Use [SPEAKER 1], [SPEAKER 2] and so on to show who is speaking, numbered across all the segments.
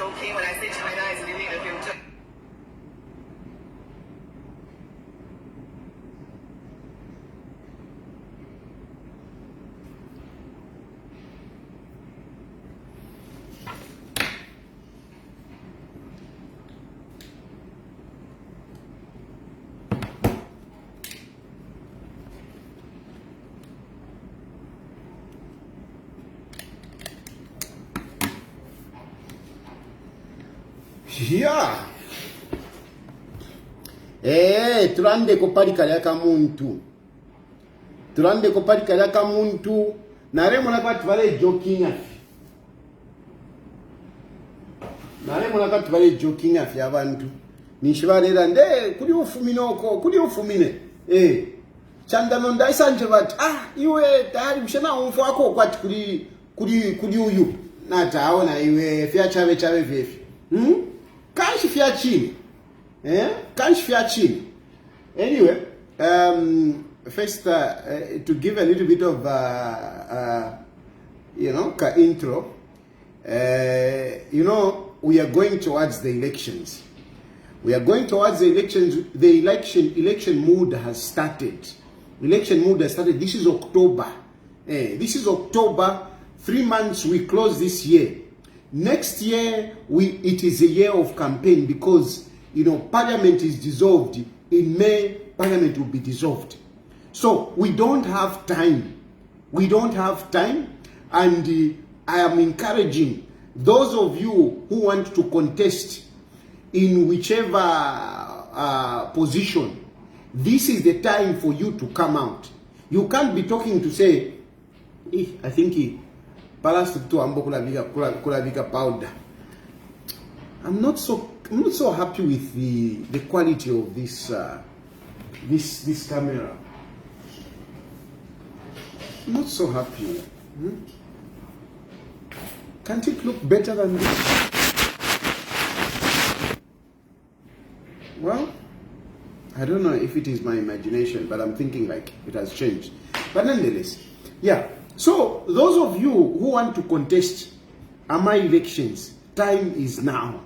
[SPEAKER 1] joking when I say China is leading the future.
[SPEAKER 2] Yeah. Tulande kopalika yaka muntu. Tulande kopalika yaka muntu. Naremo nakati vale joking afi. Naremo nakati vale joking afi abantu. Nishivarera nde kuli ufuminoko, kuli ufumine. Chandano ndaisanje bati iwe tayari mshana umfu wako kwati kuli uyu. Nataona iwe fia chave vefi. Chilufya chini. Chilufya chini. Anyway, first to give a little bit of intro. We are going towards the elections. We are going towards the elections. The election mood has started. Election mood has started. This is October. This is October. 3 months we close this year. Next year, it is a year of campaign because, Parliament is dissolved. In May, Parliament will be dissolved. So, we don't have time. We don't have time. And I am encouraging those of you who want to contest in whichever position, this is the time for you to come out. You can't be talking to say, I think powder. I'm not so happy with the quality of this this camera. I'm not so happy. Can't it look better than this? Well, I don't know if it is my imagination, but I'm thinking like it has changed. But nonetheless, yeah. So, those of you who want to contest my elections, time is now.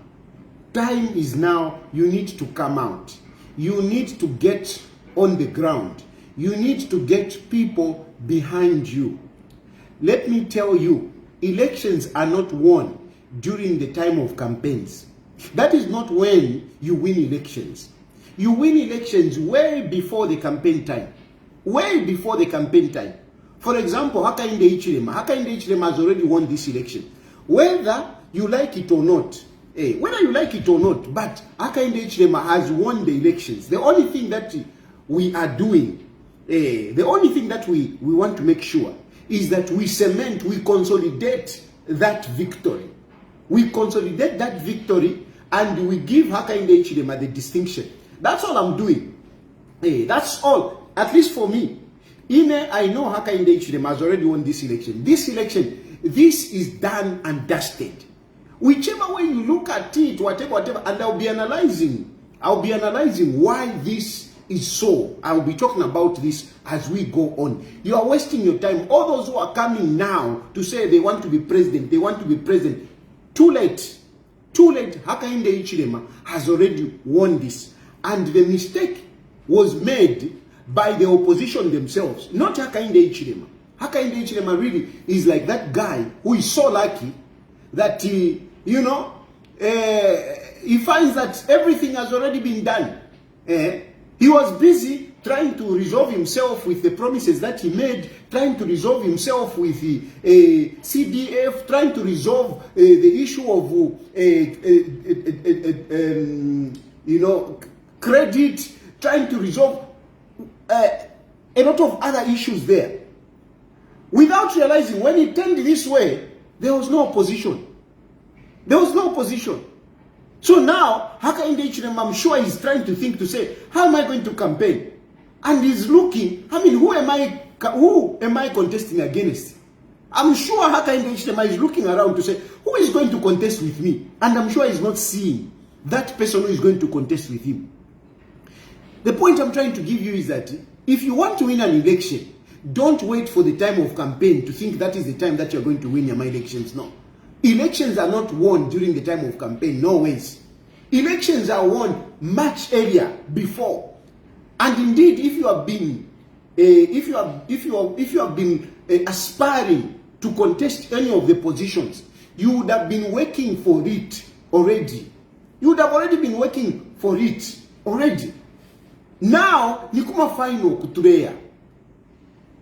[SPEAKER 2] Time is now. You need to come out. You need to get on the ground. You need to get people behind you. Let me tell you, elections are not won during the time of campaigns. That is not when you win elections. You win elections way before the campaign time. Way before the campaign time. For example, Hakainde Hichilema has already won this election. Whether you like it or not, but Hakainde Hichilema has won the elections. The only thing that we are doing, the only thing that we want to make sure is that we cement, we consolidate that victory. We consolidate that victory and we give Hakainde Hichilema the distinction. That's all I'm doing. That's all, at least for me. I know Hakainde Hichilema has already won this election. This is done and dusted. Whichever way you look at it, whatever, and I'll be analyzing why this is so. I'll be talking about this as we go on. You are wasting your time. All those who are coming now to say they want to be president, too late. Hakainde Hichilema has already won this. And the mistake was made by the opposition themselves, not Hakainde Hichilema. Hakainde Hichilema really is like that guy who is so lucky that he finds that everything has already been done. He was busy trying to resolve himself with the promises that he made, trying to resolve himself with the CDF, trying to resolve the issue of credit, trying to resolve a lot of other issues there. Without realizing, when he turned this way, there was no opposition. So now, Hakainde Hichilema, I'm sure he's trying to think to say, how am I going to campaign? And he's looking, who am I contesting against? I'm sure Hakainde Hichilema is looking around to say, who is going to contest with me? And I'm sure he's not seeing that person who is going to contest with him. The point I'm trying to give you is that if you want to win an election, don't wait for the time of campaign to think that is the time that you're going to win your elections. No. Elections are not won during the time of campaign, no ways. Elections are won much earlier, before. And indeed, if you have been aspiring to contest any of the positions, you would have been working for it already. You would have already been working for it already. Now, nikuma final kuturea.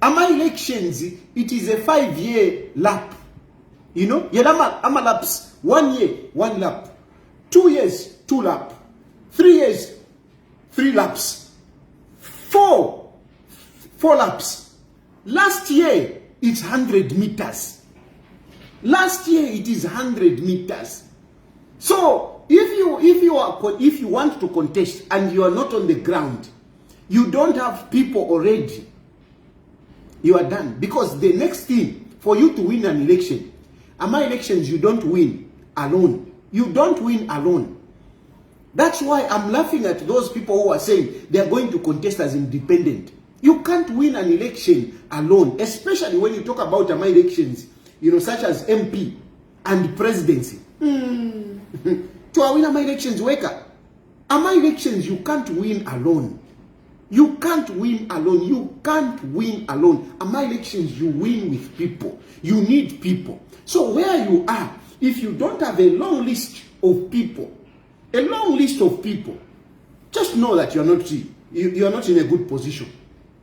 [SPEAKER 2] Ama elections, it is a 5-year lap. You know, ama laps. 1 year, 1 lap. 2 years, 2 lap. 3 years, 3 laps. 4 laps. Last year, it's 100 meters. Last year, it is 100 meters. So, if you want to contest and you are not on the ground, you don't have people already, you are done. Because the next thing, for you to win an election, Ama elections, you don't win alone. You don't win alone. That's why I'm laughing at those people who are saying they are going to contest as independent. You can't win an election alone, especially when you talk about Ama elections, such as MP and presidency. To win Ama elections, weka. Ama elections, you can't win alone. You can't win alone. You can't win alone. Ama elections, you win with people. You need people. So where you are, if you don't have a long list of people, just know that you're not in a good position.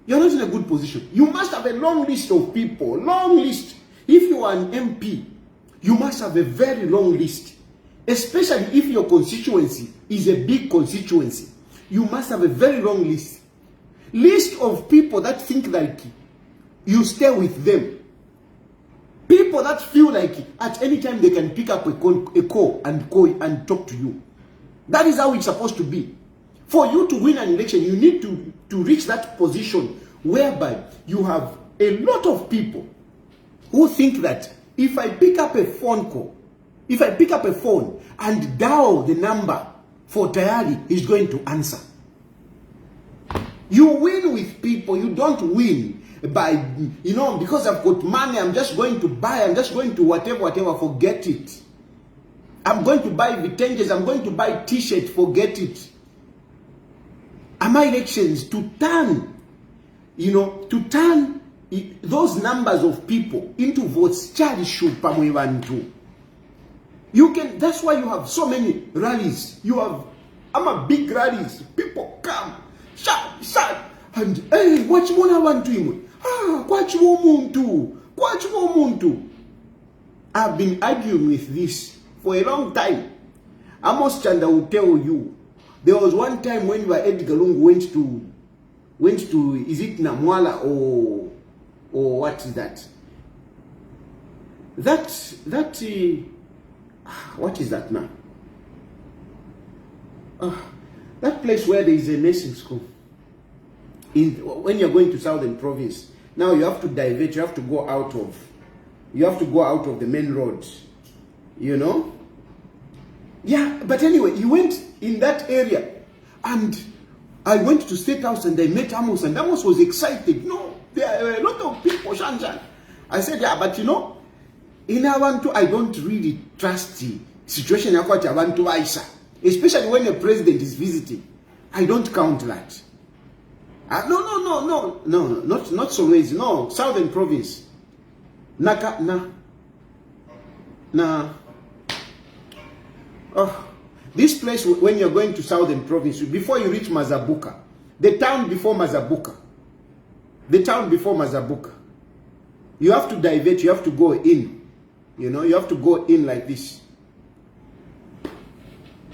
[SPEAKER 2] You're not in a good position. You must have a long list of people. Long list. If you are an MP, you must have a very long list. Especially if your constituency is a big constituency. You must have a very long list. List of people that think like you stay with them. People that feel like at any time they can pick up a call and talk to you. That is how it's supposed to be. For you to win an election, you need to reach that position whereby you have a lot of people who think that if I pick up a phone call, if I pick up a phone and dial the number for Tayali, he's going to answer. You win with people. You don't win by, because I've got money, I'm just going to buy, I'm just going to whatever, forget it. I'm going to buy vitenges, I'm going to buy t-shirts, forget it. Ama elections, to turn those numbers of people into votes, you can, that's why you have so many rallies. You have big rallies. People come, shout, and hey, what you want to him? What you want to? I've been arguing with this for a long time. Amos Chanda will tell you. There was one time when Edgar Lungu went to is it Namwala or what is that? What is that now? That place where there is a nursing school. When you're going to Southern Province, now you have to divert. You have to go out of the main roads. Yeah, but anyway, he went in that area, and I went to State House and I met Amos, and Amos was excited. No, there are a lot of people, Shanjan. I said, yeah, but in Awantu, I don't really trust the situation in Awantu Aisha, especially when a president is visiting. I don't count that. No, not Solwezi, no, Southern Province. This place, when you're going to Southern Province, before you reach Mazabuka, the town before Mazabuka, you have to divert, you have to go in, you have to go in like this.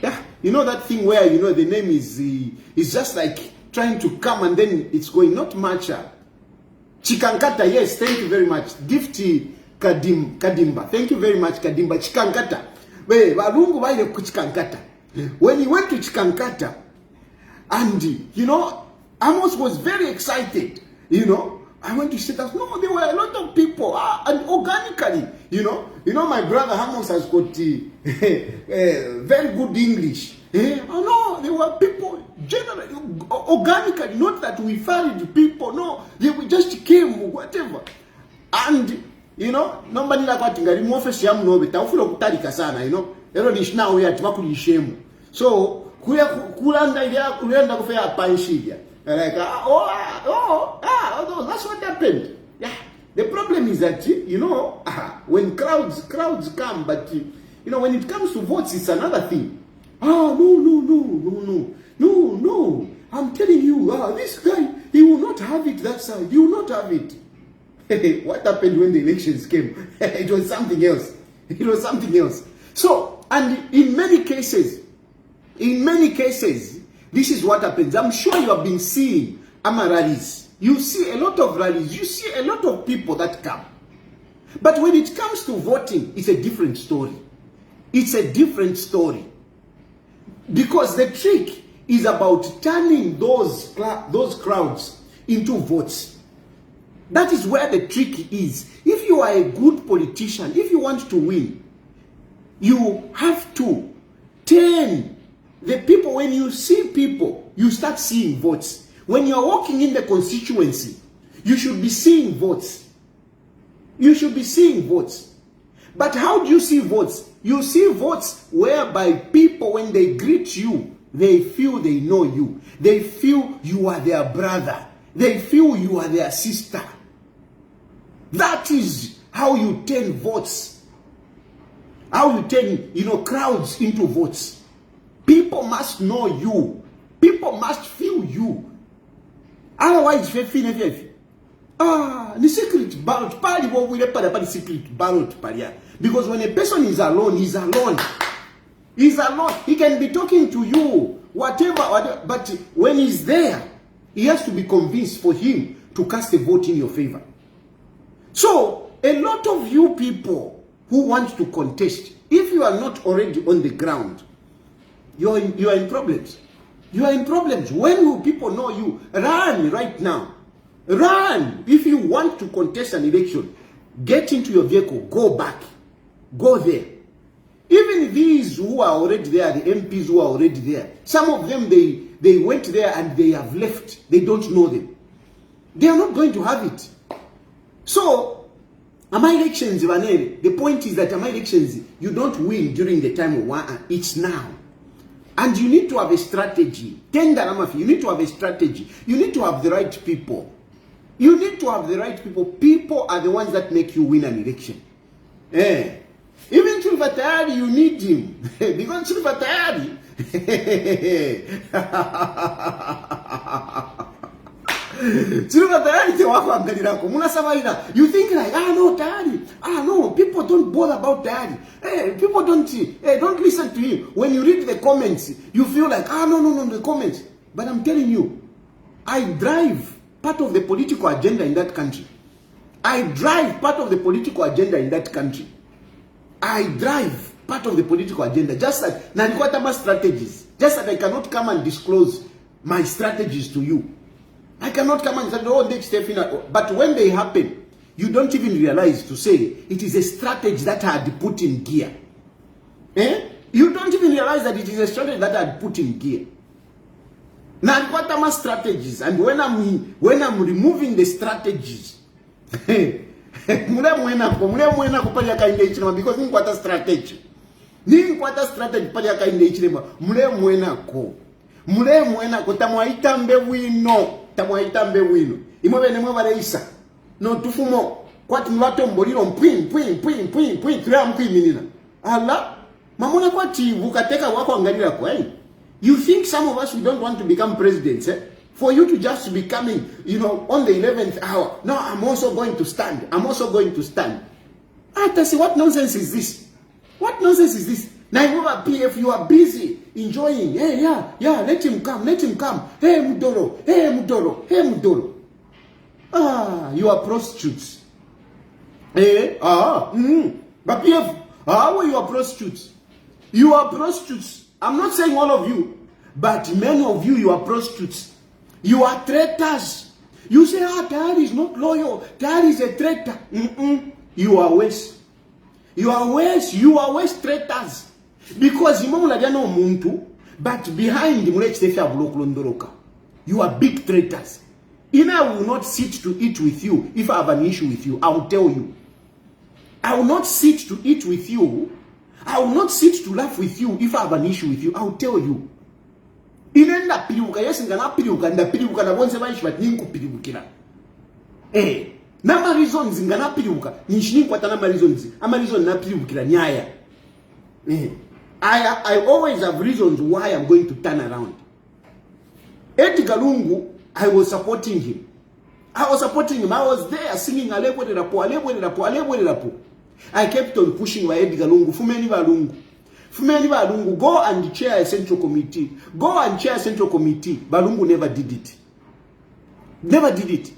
[SPEAKER 2] Yeah, that thing where, the name is just like trying to come and then it's going, not much. Chikankata, yes, thank you very much. Gifty Kadimba, thank you very much, Kadimba. Chikankata. When he went to Chikankata, and Amos was very excited. I went to State House. No, there were a lot of people, and organically, my brother Amos has got very good English. No, there were people generally, organically, not that we fired people. No, they just came, whatever. And You know, nobody like what ngari mu office ya mnobe tawufuna kutalika sana, you know. Ero nishnawe ya tibakulishemu. So kulanda ile kulenda kufanya panshidia. Like that's what happened. Yeah. The problem is that, you know, when crowds come, but you know, when it comes to votes, it's another thing. No. I'm telling you, this guy, he will not have it that side. He will not have it. What happened when the elections came? It was something else. It was something else. So, and in many cases, this is what happens. I'm sure you have been seeing rallies. You see a lot of rallies. You see a lot of people that come. But when it comes to voting, it's a different story. It's a different story. Because the trick is about turning those crowds into votes. That is where the trick is. If you are a good politician, if you want to win, you have to turn the people. When you see people, you start seeing votes. When you're walking in the constituency, you should be seeing votes. You should be seeing votes. But how do you see votes? You see votes whereby people, when they greet you, they feel they know you. They feel you are their brother. They feel you are their sister. That is how you turn votes. How you turn, you know, crowds into votes. People must know you. People must feel you. Otherwise, ni secret ballot. Secret ballot. Because when a person is alone, he's alone. He's alone. He can be talking to you, whatever. But when he's there, he has to be convinced for him to cast a vote in your favor. So, a lot of you people who want to contest, if you are not already on the ground, you are in problems. You are in problems. When will people know you? Run right now. Run. If you want to contest an election, get into your vehicle, go back. Go there. Even these who are already there, the MPs who are already there, some of them, they went there and they have left. They don't know them. They are not going to have it. So, elections, the point is that elections, you don't win during the time of one. It's now. And you need to have a strategy. You need to have a strategy. You need to have the right people. You need to have the right people. People are the ones that make you win an election. Even Chilufya Tayali, you need him. Because Chilufya Tayali, you think like, no, Tayali. No, people don't bother about Tayali. People don't listen to him. When you read the comments, you feel like, no, the comments. But I'm telling you, I drive part of the political agenda in that country. I drive part of the political agenda in that country. I drive part of the political agenda. Just like Nanikwatama strategies. Just that I cannot come and disclose my strategies to you. I cannot come and say, next step in. But when they happen, you don't even realize to say it is a strategy that I had put in gear. You don't even realize that it is a strategy that I had put in gear. Nanikwatama strategies. And when I'm removing the strategies, because ninkwata strategy pali akainde ichilema mule mwena ko tamwaitambe wino imwe bene mwe baleisa no tufumo kwati mwatomboliro mpwin tuya mpwiminina ala mamuna kwati vukateka wako angalira kwa you think some of us, we don't want to become presidents, for you to just be coming, you know, on the 11th hour. No, I'm also going to stand. I say, what nonsense is this? What nonsense is this? Now, PF, you are busy enjoying. Hey, yeah, let him come. Hey, Mudoro. You are prostitutes. But PF, how are you a prostitutes? You are prostitutes. I'm not saying all of you, but many of you, you are prostitutes. You are traitors. You say, Tayali is not loyal. Tayali is a traitor. You are worse. You are worse traitors. Because but behind you are big traitors. I will not sit to eat with you if I have an issue with you. I will tell you. I will not sit to eat with you. I will not sit to laugh with you if I have an issue with you. I will tell you. Inenda piliuka, yes, ngana piliuka, nda piliuka na bonse ba ishbat ninku piliukira. Nama reasons ngana piliuka, nishini kwa tanama reasons. Ama reason na piliukira nyaya. I always have reasons why I'm going to turn around. Edgar Lungu, I was supporting him. I was there singing Alebwe Rapo, Alebwe Rapo, Alebwe Rapo. I kept on pushing by Edgar Lungu. Fumeni Balungu, go and chair a central committee. Go and chair a central committee. Balungu never did it. Never did it.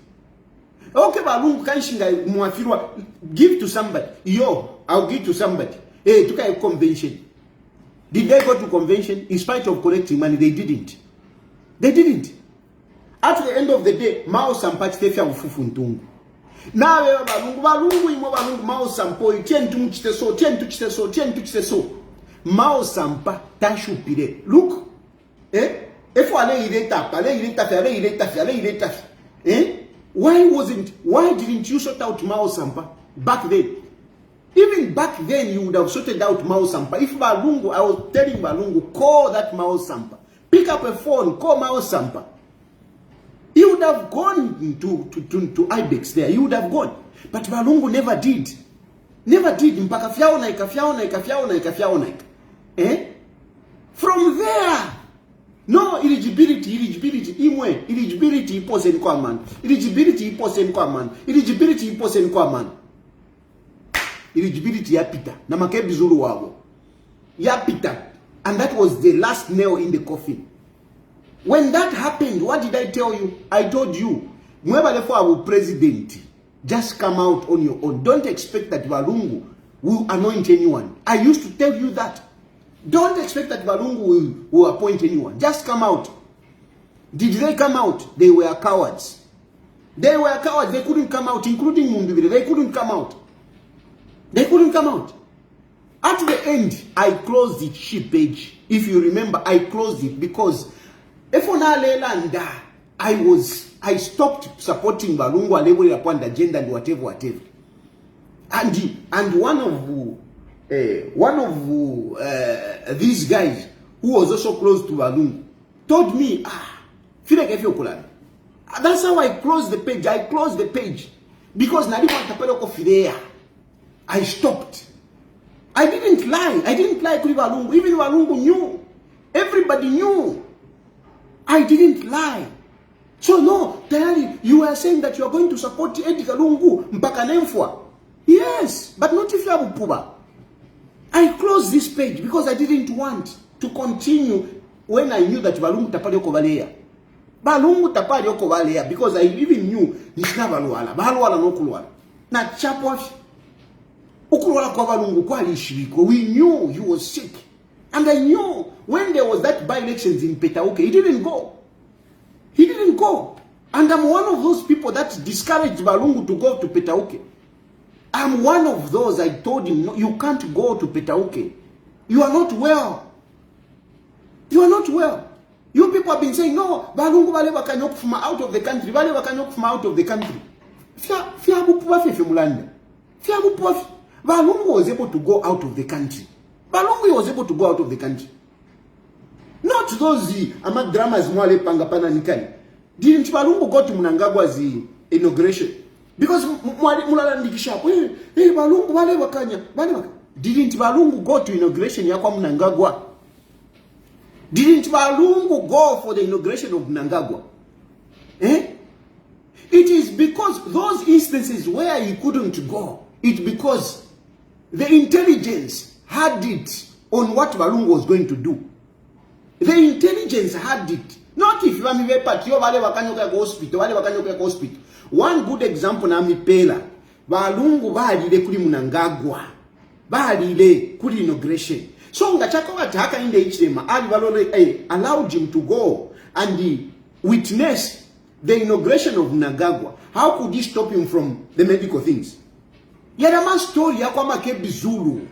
[SPEAKER 2] Okay, Balungu kanshinga muafirwa, give to somebody. Yo, I'll give to somebody. Hey, took a convention. Did they go to convention? In spite of collecting money, they didn't. They didn't. At the end of the day, Mao Sampa Stefia Ufufuntungu. Now, Balungu, Mao Sampo, tien to so. Mao Sampa, Tashu Pide. Look, if why didn't you sort out Mao Sampa back then? Even back then, you would have sorted out Mao Sampa. If Balungu, I was telling Balungu, call that Mao Sampa. Pick up a phone, call Mao Sampa. He would have gone to Ibex there. He would have gone. But Balungu never did. Never did. Mpaka fiaonaika. From there, no eligibility. Eligibility iposen kwa man. Eligibility yapita. Na makebi zulu wabo. Yapita. And that was the last nail in the coffin. When that happened, what did I tell you? I told you, whoever I will president, just come out on your own. Don't expect that Balungu will anoint anyone. I used to tell you that. Don't expect that Balungu will appoint anyone. Just come out. Did they come out? They were cowards. They were cowards. They couldn't come out, including Mundubire. They couldn't come out. They couldn't come out. At the end, I closed the ship page. If you remember, I closed it because I stopped supporting Balungu Alebwe upon the agenda and whatever. And one of these guys who was also close to Balungu told me, that's how I closed the page. I closed the page because I stopped. I didn't lie. To Balungu. Even Balungu knew. Everybody knew. I didn't lie. So no, Tayali, you are saying that you are going to support Edgar Lungu mpaka nemfwa. Yes, but not if you have Puba. I closed this page because I didn't want to continue when I knew that Balungu tapali okovalea. Balungu tapali okovalea because I even knew nishina baluala. Baluala no kulwala. Na chapwafi. Ukulwala kwa Balungu kwa lishiriko. We knew he was sick. And I knew when there was that by-elections in Petauke, he didn't go. He didn't go. And I'm one of those people that discouraged Balungu to go to Petauke. I'm one of those. I told him, no, you can't go to Petauke. You are not well. You are not well. You people have been saying, no, Balungu Baleba can from out of the country. Baleba can from out of the country. Balungu was able to go out of the country. Balungu was able to go out of the country. Not those ama dramas mwale pangapana nikani. Didn't Balungu go to Mnangagwa's inauguration? Because mulalandikisha, hey Balungu wale wakanya. Didn't Balungu go to inauguration yakwa Mnangagwa? Didn't Balungu go for the inauguration of Mnangagwa? It is because those instances where he couldn't go, it's because the intelligence had it on what Balungu was going to do. The intelligence had it. Not if you are patio wale wakanyoka hospital. One good example na mipela. Balungu baadile kuli Mnangagwa. Baadile kuli inauguration. So ngachako wataka in the HDM ali balole allowed him to go and witness the inauguration of Mnangagwa. How could he stop him from the medical things? Yadama story ya kwa Makebi Zulu.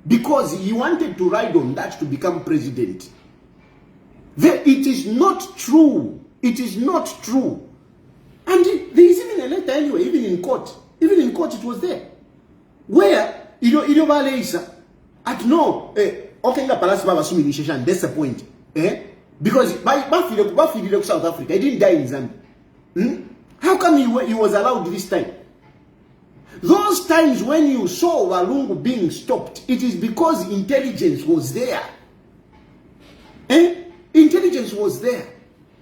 [SPEAKER 2] Because he wanted to ride on that to become president. It is not true. It is not true. And there is even a letter anyway, even in court. Even in court it was there. Where Ido balesa. At no, okay, nga palasi baba sumi initiation. That's the point. Because by South Africa, he didn't die in Zambia. How come he was allowed this time? Those times when you saw Walungu being stopped, it is because intelligence was there. Intelligence was there.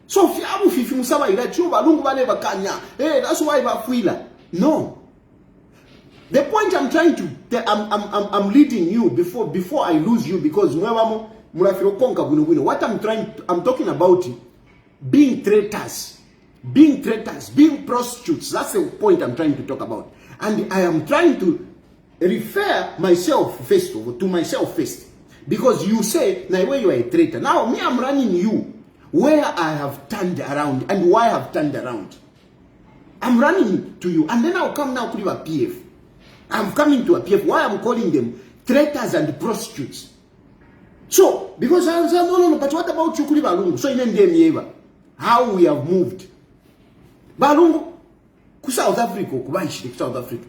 [SPEAKER 2] So if you say Walungu baleba kanya, that's why bafuila. No. The point I'm trying to, I'm leading you before I lose you, because what I'm talking about being traitors, being prostitutes. That's the point I'm trying to talk about. And I am trying to refer myself first to myself first. Because you say, now where you are a traitor. Now me, I'm running you where I have turned around and why I have turned around. I'm running to you. And then I'll come now to a PF. I'm coming to a PF. Why I'm calling them traitors and prostitutes. So, because I was saying, no, but what about you, Balungu? So, in the how we have moved. Balungu, ku South Africa, ku South Africa.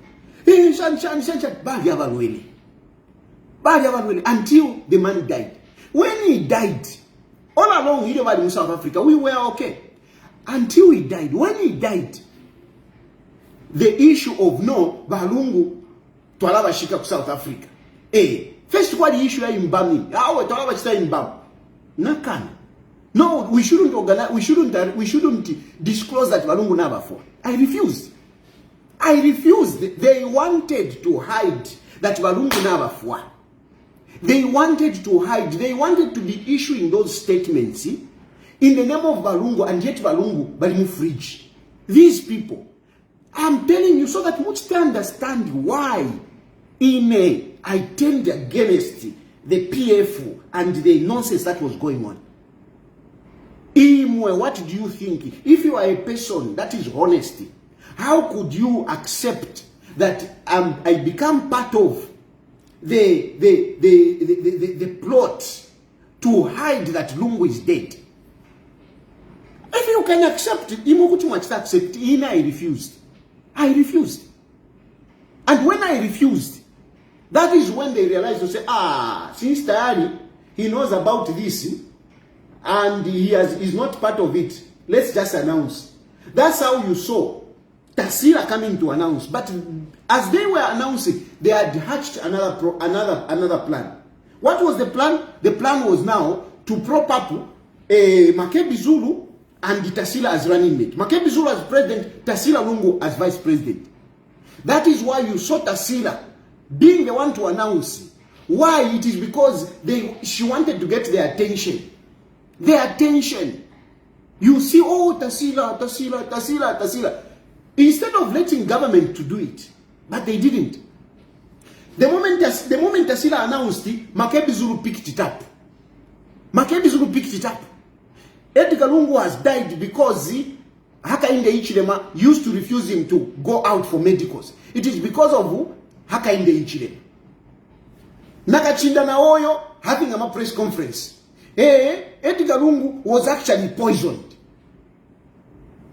[SPEAKER 2] Until the man died. When he died, all along, he was in South Africa. We were okay. Until he died. When he died, the issue of no, Balungu, to allow Shika South Africa. First, what the issue in Bami? How to allow Shika in Bam? Nakan. No, we shouldn't organize. We shouldn't disclose that Balungu never for. I refused. They wanted to hide that Balungu never for. They wanted to hide. They wanted to be issuing those statements in the name of Balungu, and yet Balungu balimu fridge. These people, I'm telling you so that you understand why I turned against the PF and the nonsense that was going on. What do you think? If you are a person that is honest, how could you accept that I become part of the plot to hide that Lungu is dead? If you can accept it, I refused. And when I refused, that is when they realized to say, since Tayali, he knows about this, and he's not part of it, let's just announce. That's how you saw Tasila coming to announce. But as they were announcing, they had hatched another plan. What was the plan? The plan was now to prop up Makebi Zulu and Tasila as running mate. Makebi Zulu as president, Tasila Lungu as vice president. That is why you saw Tasila being the one to announce. Why? It is because she wanted to get their attention. Their attention. You see, Tasila. Instead of letting government to do it, but they didn't. The moment Tasila announced it, Makebi Zulu picked it up. Edgar Lungu has died because Hakainde Hichilema used to refuse him to go out for medicals. It is because of who? Hakainde Hichilema. Nakachinda Naoyo having a press conference. Edgar Lungu was actually poisoned.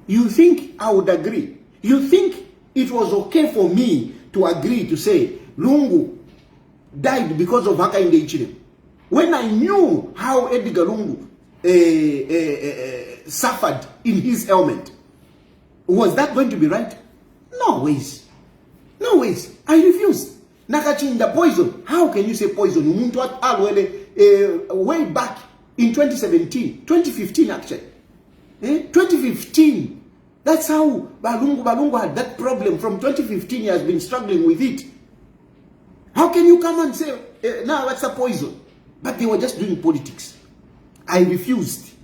[SPEAKER 2] You think I would agree? You think it was okay for me to agree to say Lungu died because of Hakainde Hichilema? When I knew how Edgar Lungu suffered in his ailment, was that going to be right? No ways. I refused. Nakachinda poison. How can you say poison? Way back in 2015 actually. 2015. That's how Balungu had that problem. From 2015 he has been struggling with it. How can you come and say, now that's a poison? But they were just doing politics. I refused.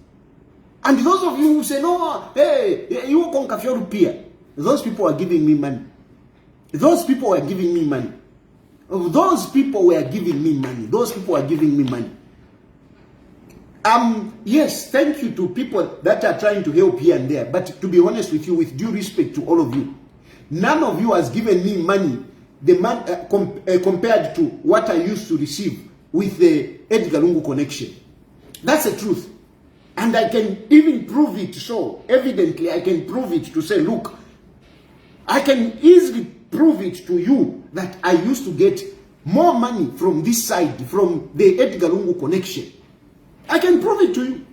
[SPEAKER 2] And those of you who say, no, you won't Rupia, those people are giving me money. Those people were giving me money. Yes, thank you to people that are trying to help here and there. But to be honest with you, with due respect to all of you, none of you has given me money compared to what I used to receive with the Edgar Lungu connection. That's the truth. And I can even prove it so. Evidently, I can prove it to say, look, I can easily prove it to you that I used to get more money from this side, from the Edgar Lungu connection. I can prove it to you.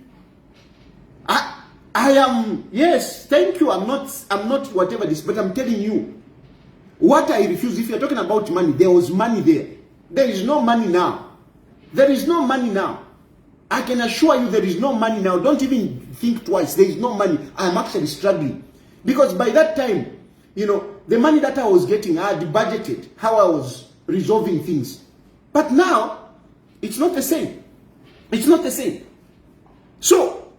[SPEAKER 2] I am, yes, thank you. I'm not whatever this, but I'm telling you what I refuse. If you're talking about money, there was money there. There is no money now. There is no money now. I can assure you there is no money now. Don't even think twice. There is no money. I'm actually struggling. Because by that time, you know, the money that I was getting, I had budgeted how I was resolving things. But now, it's not the same. It's not the same. So,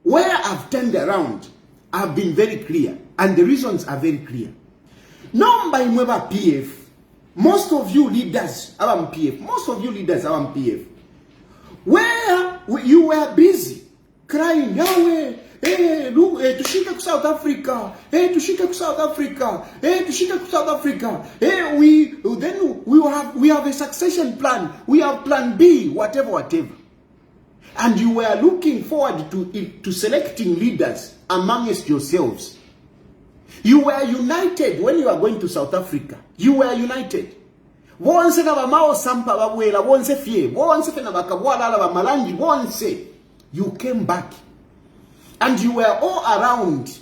[SPEAKER 2] where I've turned around, I've been very clear. And the reasons are very clear. Now, by Mweba PF, most of you leaders are on PF. Most of you leaders are on PF. Where you were busy crying, Yahweh, hey, look, tushike ku South Africa, hey, tushike ku South Africa, hey, tushike ku South Africa, hey, we have a succession plan, we have plan B, whatever. And you were looking forward to selecting leaders amongst yourselves. You were united when you were going to South Africa. You were united. Once you came back. And you were all around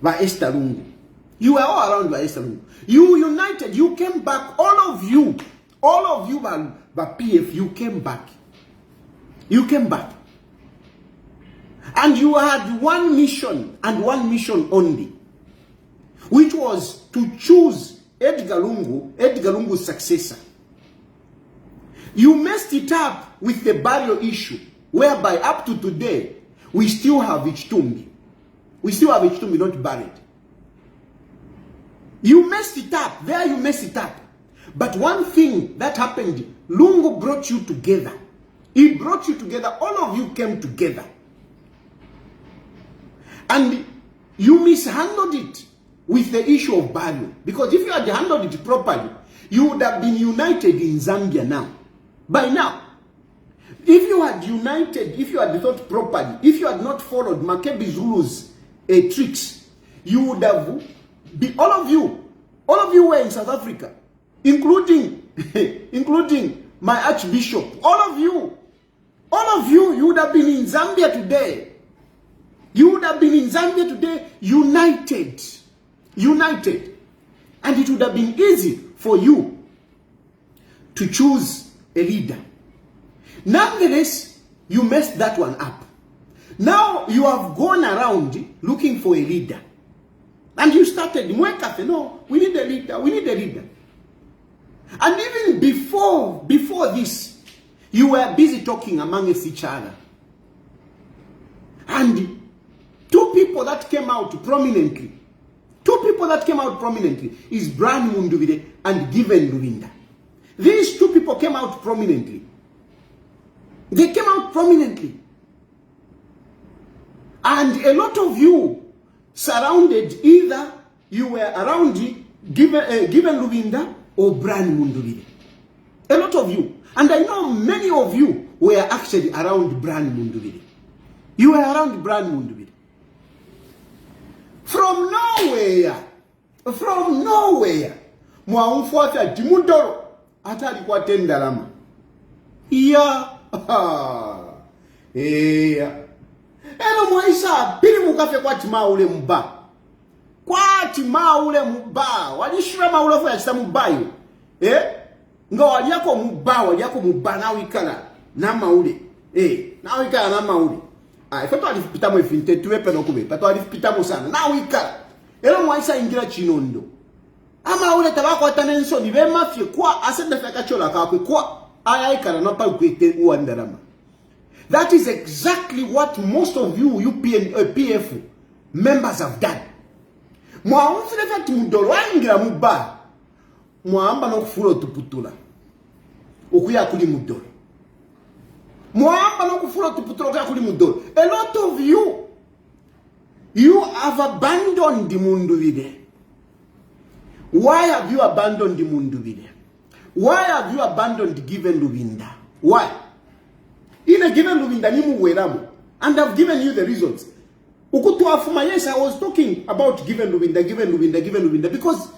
[SPEAKER 2] Esther Lungu. You were all around Esther Lungu. You united. You came back. All of you by PF, you came back. You came back. And you had one mission and one mission only, which was to choose Edgar Lungu's successor. You messed it up with the burial issue, whereby up to today, we still have Ichtumbi. We still have Ichtumbi not buried. You messed it up. There you messed it up. But one thing that happened, Lungu brought you together. He brought you together. All of you came together. And you mishandled it with the issue of burial. Because if you had handled it properly, you would have been united in Zambia now. By now. If you had united, if you had thought properly, if you had not followed Makebi Zulu's tricks, you would have all of you were in South Africa, including my Archbishop. All of you, you would have been in Zambia today. You would have been in Zambia today, united. And it would have been easy for you to choose a leader. Nonetheless, you messed that one up. Now you have gone around looking for a leader. And you started, no, we need a leader. And even before this, you were busy talking amongst each other. And two people that came out prominently is Brian Munduvide and Given Luvinda. These two people came out prominently. They came out prominently. And a lot of you surrounded, either you were around Given Luvinda or Brian Munduvide. A lot of you. And I know many of you were actually around Brian Munduvide. You were around Brian Munduvide. From nowhere, mwaumfuata Timudoro hata alikuwa tendarama. Eno mwaisa pili mukafe kwa tima ule mba. Kwa tima ule mba. Walishira maule fwa ya chita mbayo. Nga waliyako mba na wikala na maule. Na wikala na maule. Ifato alifipita mwe finte tuwe peno kube. Pato alifipita mwe sana. Na wikala. Eno mwaisa ingira chinondo. Ama ule tabako watanenso ni vema fye kwa asende feka chola kakwe kwa ayayikala na pa ukwete uandarama. That is exactly what most of you PF members have done. Mwaumfile fati mudolo wangira muba. Mwamba no kufulo tuputula. Ukuya kuli mudolo. Mwamba no kufulo tuputula ukuya kuli mudolo. A lot of you have abandoned the Munduvide. Why have you abandoned the Munduvide? Why have you abandoned Given Luvinda? Why? In a Given Luvinda nimu weramu. And I've given you the reasons. Ukutu afuma, yes, I was talking about Given Luvinda. Because,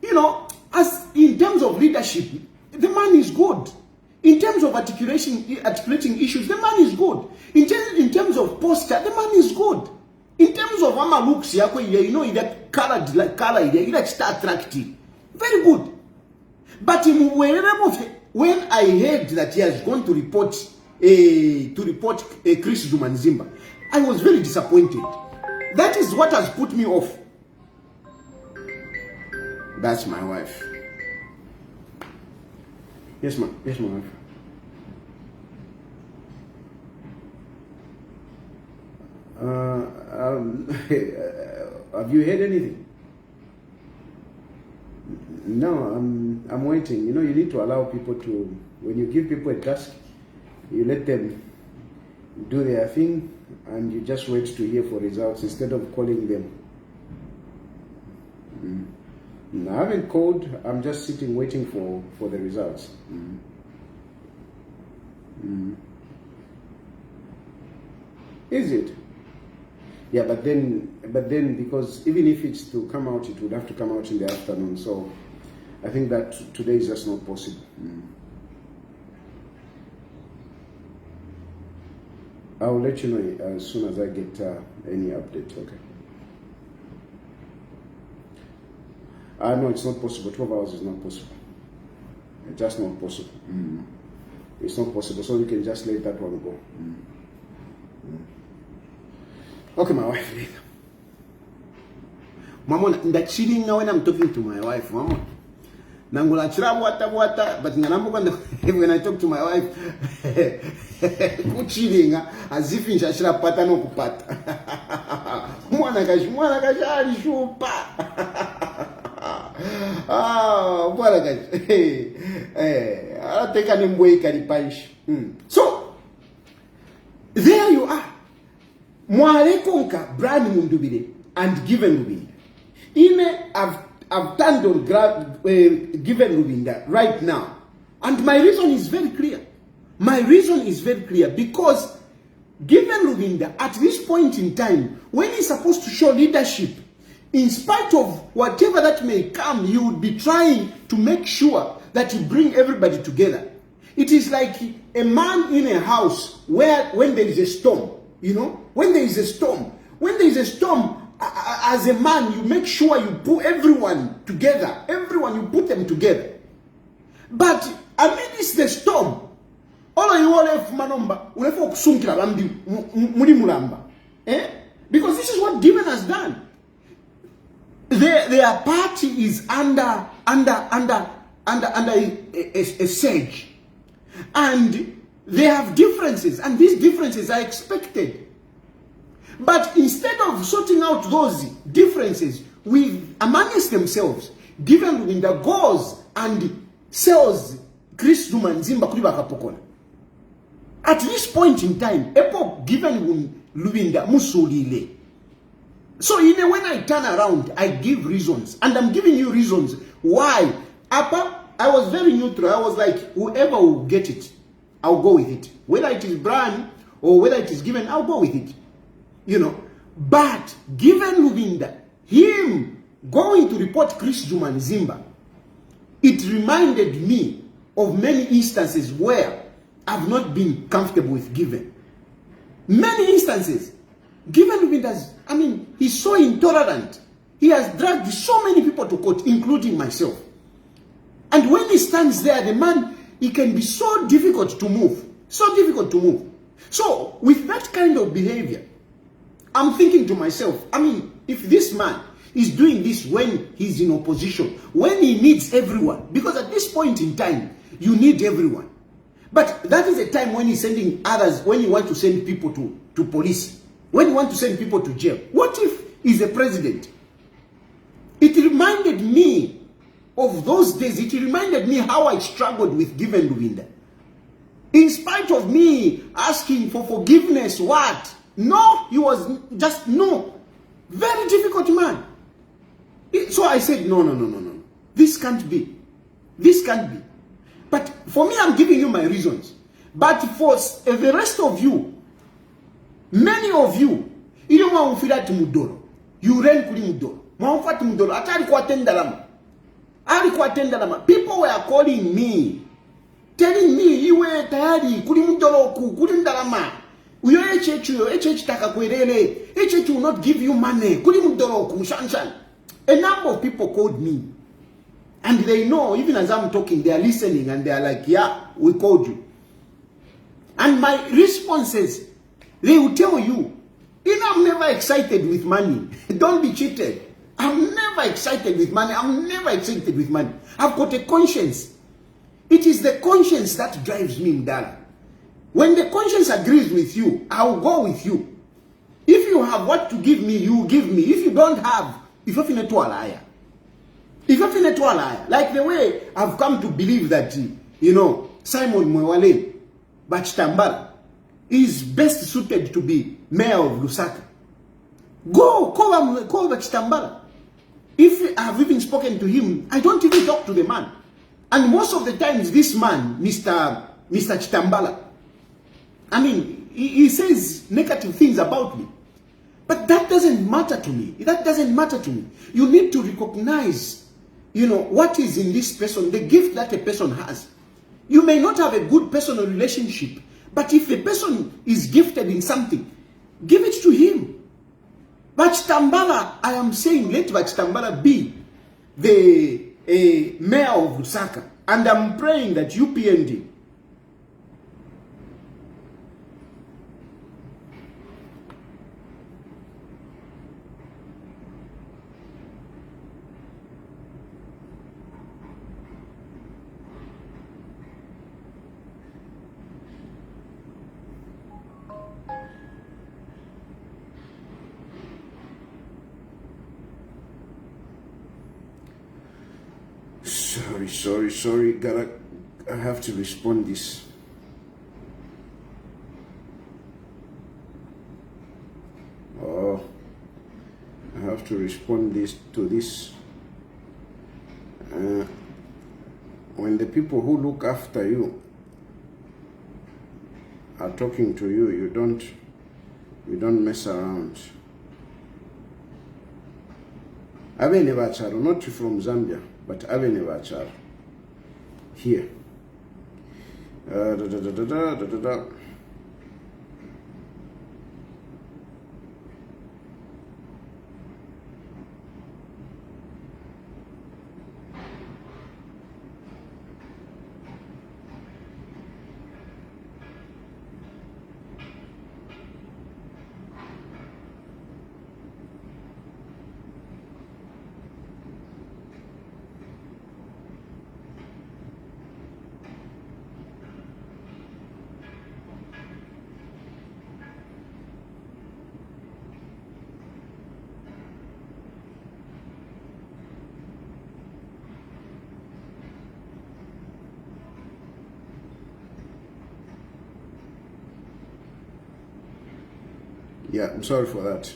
[SPEAKER 2] you know, as in terms of leadership, the man is good. In terms of articulating issues, the man is good. In terms of posture, the man is good. In terms of ama looks, you know, that colored like color, you like star attractive. Very good. But in when I heard that he has gone to report Chris Zumanzimba, I was very disappointed. That is what has put me off. That's my wife. Yes, ma'am. Yes, my wife. Have you heard anything? No, I'm waiting. You know, you need to allow people to, when you give people a task, you let them do their thing and you just wait to hear for results instead of calling them. No, I haven't called. I'm just sitting waiting for the results. Is it? Yeah, but then because even if it's to come out, it would have to come out in the afternoon. So I think that today is just not possible. I'll let you know as soon as I get any update. Okay. No, it's not possible. 12 hours is not possible. It's just not possible. It's not possible. So you can just let that one go. Okay, my wife. Mama, that cheating now when I'm talking to my wife, Mama. Nangula chira wata, but when I talk to my wife, cheating as if in shashira pata no kupata. Mwana kashi shupa. Mwana kashi. I'll take an imwe karipaish. So there you are. Mwale konka brand mundubile and given Rubinda. I've turned on given Rubinda right now. And my reason is very clear. My reason is very clear because given Rubinda at this point in time, when he's supposed to show leadership, in spite of whatever that may come, he would be trying to make sure that he bring everybody together. It is like a man in a house where when there is a storm, you know, when there is a storm, as a man, you make sure you put everyone together. You put them together. But amidst the storm, all of you all have manomba, because this is what demon has done. Their party is under a siege, and they have differences, and these differences are expected. But instead of sorting out those differences amongst themselves, given Rubinda goes and sells Chris Zumanzimba kuri bakapokona. At this point in time, Epo given Rubinda musolile. So when I turn around, I give reasons, and I'm giving you reasons why. I was very neutral. I was like, whoever will get it, I'll go with it. Whether it is Brian or whether it is given, I'll go with it. You know, but given Rubinda, him going to report Chris Zumanzimba, it reminded me of many instances where I've not been comfortable with given. Many instances. Given Rubinda's, he's so intolerant. He has dragged so many people to court, including myself. And when he stands there, the man, he can be so difficult to move. So difficult to move. So, with that kind of behavior, I'm thinking to myself, if this man is doing this when he's in opposition, when he needs everyone, because at this point in time, you need everyone. But that is a time when he's sending others, when you want to send people to police, when you want to send people to jail. What if he's a president? It reminded me of those days. It reminded me how I struggled with given Rubinda. In spite of me asking for forgiveness, what? No, he was just no. Very difficult man. So I said, no. This can't be. This can't be. But for me, I'm giving you my reasons. But for the rest of you, many of you, you don't want to feel that mudoro. You ran kuli mudoro. Mwamfati mudoro. Atari kwa tenda lama. alikuwa tendalama. People were calling me, telling me, iwe Tayali, kuli mdoloku, kuli ndalama. Uyo HH taka kwerele. HH will not give you money. Kuli mdoloku, shanshan. A number of people called me. And they know, even as I'm talking, they are listening and they are like, yeah, we called you. And my responses, they will tell you, I'm never excited with money. Don't be cheated. I'm never excited with money. I'm never excited with money. I've got a conscience. It is the conscience that drives me, Mdala. When the conscience agrees with you, I'll go with you. If you have what to give me, you give me. If you don't have, if you're finna to a liar. If you're finna to a liar. Like the way I've come to believe that, Simon Mwewale Bachitambala is best suited to be mayor of Lusaka. Go, call Bachitambala. If I have even spoken to him, I don't even talk to the man. And most of the times, this man, Mr. Chitambala, I mean, he says negative things about me. But that doesn't matter to me. That doesn't matter to me. You need to recognize, what is in this person, the gift that a person has. You may not have a good personal relationship, but if a person is gifted in something, give it to him. Bachitambala, I am saying, let Bachitambala be the mayor of Lusaka. And I'm praying that UPND, sorry, I have to respond this. Oh, I have to respond to this. When the people who look after you are talking to you, you don't mess around. Abene Bacharo, not from Zambia, but Abene Bacharo. Here. Yeah, I'm sorry for that.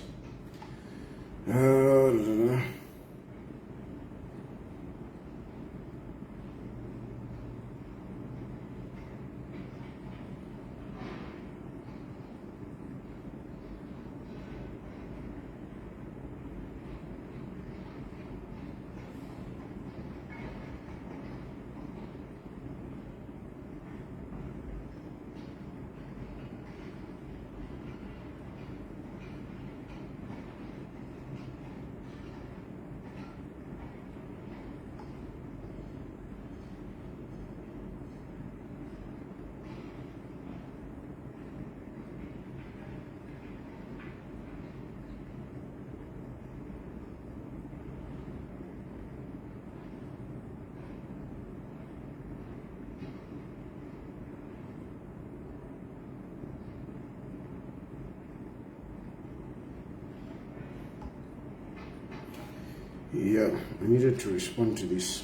[SPEAKER 2] Yeah, I needed to respond to this.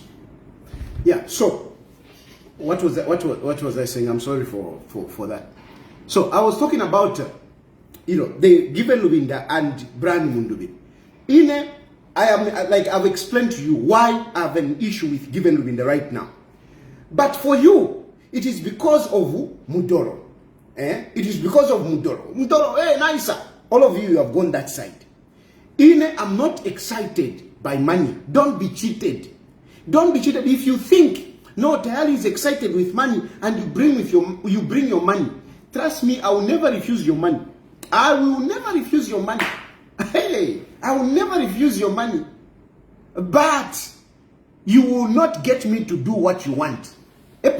[SPEAKER 2] Yeah, so what was that? What was I saying? I'm sorry for that. So I was talking about the Given Lubinda and Brian Mundubi. I've explained to you why I have an issue with Given Lubinda right now. But for you, it is because of Mudoro. It is because of Mudoro. Mudoro, hey, nice. All of you have gone that side. I'm not excited by money. Don't be cheated. Don't be cheated. If you think, no, Tayali is excited with money and you bring your money, trust me, I will never refuse your money. I will never refuse your money. Hey, I will never refuse your money. But you will not get me to do what you want. If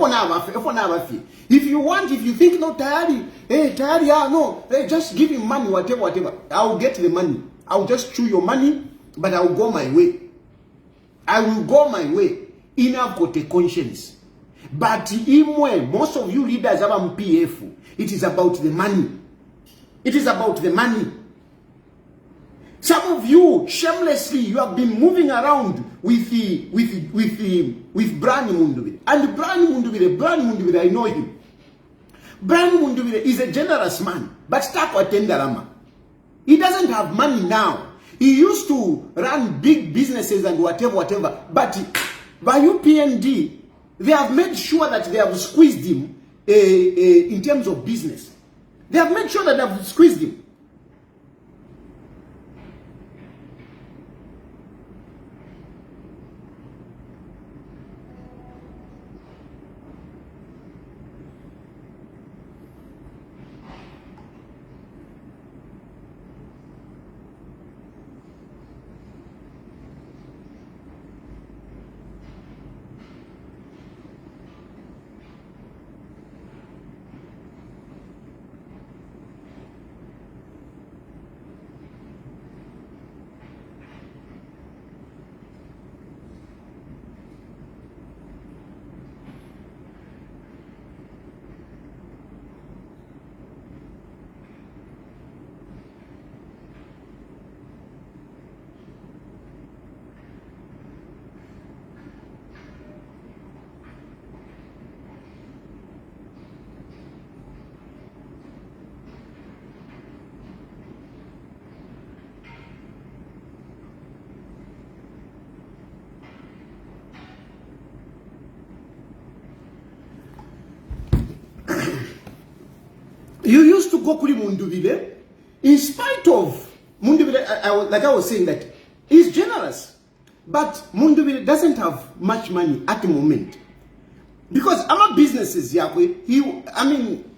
[SPEAKER 2] you think, no, Tayali, no, just give him money, whatever. I will get the money. I will just chew your money, but I will go my way. I will go my way. Enough got a conscience. But most of you leaders have PF. It is about the money. It is about the money. Some of you, shamelessly, you have been moving around with Brian Mundubile. And Brian Mundubile, I know him. Brian Mundubile is a generous man, but he doesn't have money now. He used to run big businesses and whatever. But by UPND, they have made sure that they have squeezed him in terms of business. They have made sure that they have squeezed him. You used to go to Mundubile, in spite of Mundubile, like I was saying, that he's generous, but Mundubile doesn't have much money at the moment. Because our businesses, it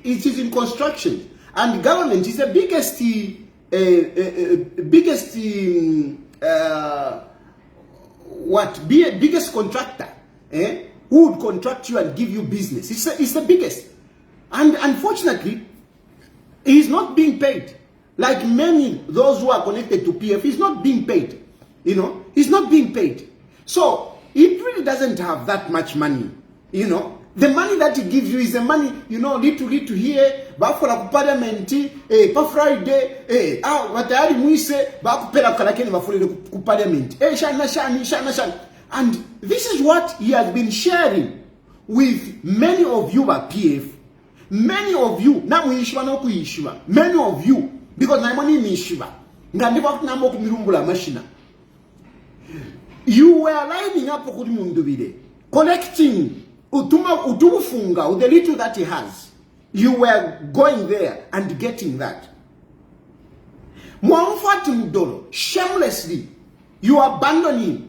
[SPEAKER 2] is in construction, and government is the biggest contractor, who would contract you and give you business. It's the biggest. And unfortunately, he's not being paid. Like many, those who are connected to PF, he's not being paid. He's not being paid. So, he really doesn't have that much money. The money that he gives you is the money, little here, for the parliament, per Friday, watayali mwise, kupela kalakeni mafuli ku parliament. Shana. And this is what he has been sharing with many of you at PF. Many of you, many of you, because my money is Shiva. You were lining up for Mundubile, collecting Utufunga with the little that he has. You were going there and getting that. Shamelessly, you abandon him.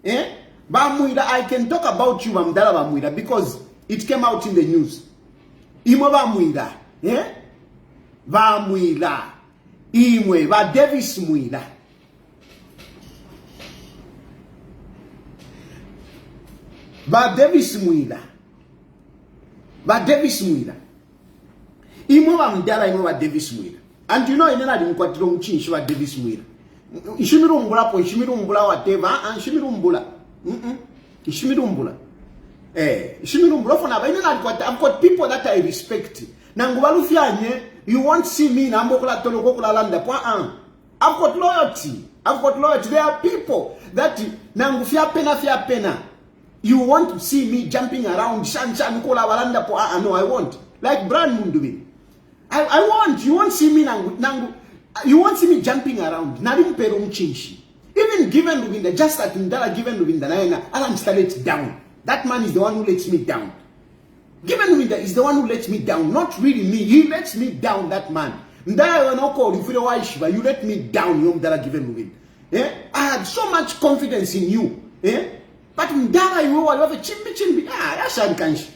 [SPEAKER 2] I can talk about you, Mamdala Bamuida, because it came out in the news. Imo Bamuida, Bamuida, Imwe, Ba Davis Muida. Ba Davis Muida. Imo Bamdala, Imo Ba Davis Muida. And you know, in another Quatron Chinch, Ba Davis Muida. Ishimirumbula, Ishimirumbula, whatever, and Shimirumbula. Ishimirumbula. I've got people that I respect. You won't see me. I've got loyalty. There are people that you want to see me jumping around. No, I won't. Like Brian Mundubile. I won't. You won't see me. You won't see me jumping around. Even given Luvinda, just at Indala given Luvinda, I'll install it down. That man is the one who lets me down. Given Luvinda is the one who lets me down. Not really me. He lets me down, that man. Ndala no call if you let me down, you Given Luvin. I had so much confidence in you. But mdala iwe waliwave chimbi. Yashani kanshi.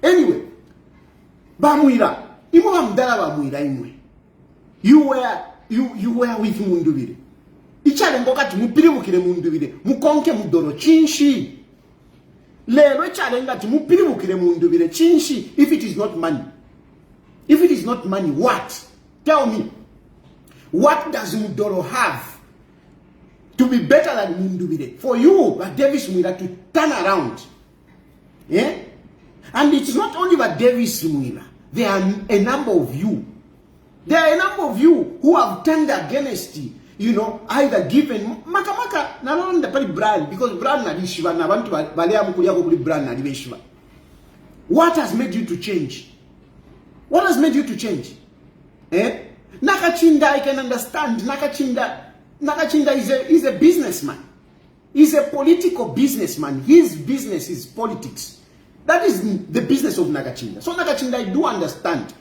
[SPEAKER 2] Anyway. Bamwira. Imo wa mdala bamwira imwe. You were with Mundubire. Ichale ngokati mupiribukire Mundubire. Mukonke mudoro chinshi. Lero ichale ngati mupiribukire Mundubire chinshi. If it is not money. If it is not money, what? Tell me. What does Mudoro have to be better than Mundubire? For you, but Davis Mwira, to turn around. Yeah? And it's not only about Davis Mwira. There are a number of you. There are a number of you who have turned against, either given Makamaka, not the very brand, because brand Nadishiva, Nabantu, Balea Mukuya, brand Nadishiva. What has made you to change? What has made you to change? Nakachinda, I can understand. Nakachinda is a businessman. He's a political businessman. His business is politics. That is the business of Nakachinda. So Nakachinda, I do understand.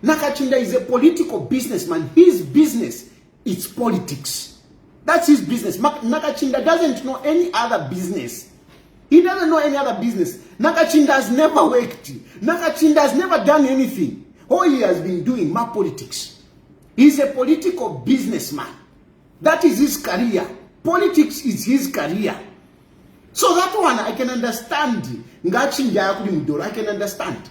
[SPEAKER 2] Nakachinda is a political businessman. His business is politics. That's his business. Nakachinda doesn't know any other business. He doesn't know any other business. Nakachinda has never worked. Nakachinda has never done anything. All he has been doing, my politics. He's a political businessman. That is his career. Politics is his career. So that one I can understand. Ngachinda I can understand.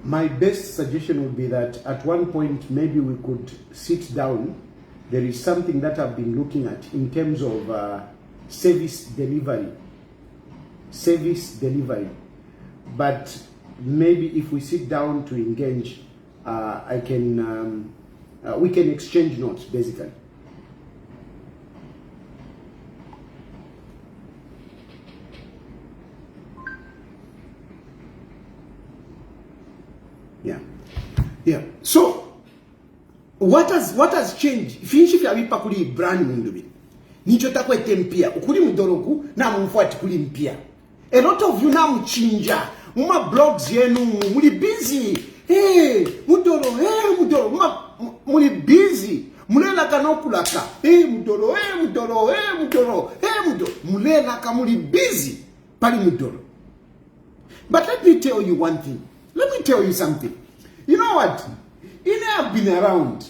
[SPEAKER 2] My best suggestion would be that at one point maybe we could sit down. There is something that I've been looking at in terms of service delivery. But maybe if we sit down to engage, we can exchange notes basically. Yeah. So what has changed? Finshi fya bipa kuli brand Mundubire. Nicho takwe tempia. Ukuli mudoroku na mumfuati kuli mpia. A lot of you na mchinja. Muma blogs yenu muli busy. Mudoro. Muli busy. Mulela kanokulaka. Mudoro. Mulela ka muli busy. Pali mudoro. But let me tell you one thing. Let me tell you something. You know what? I've been around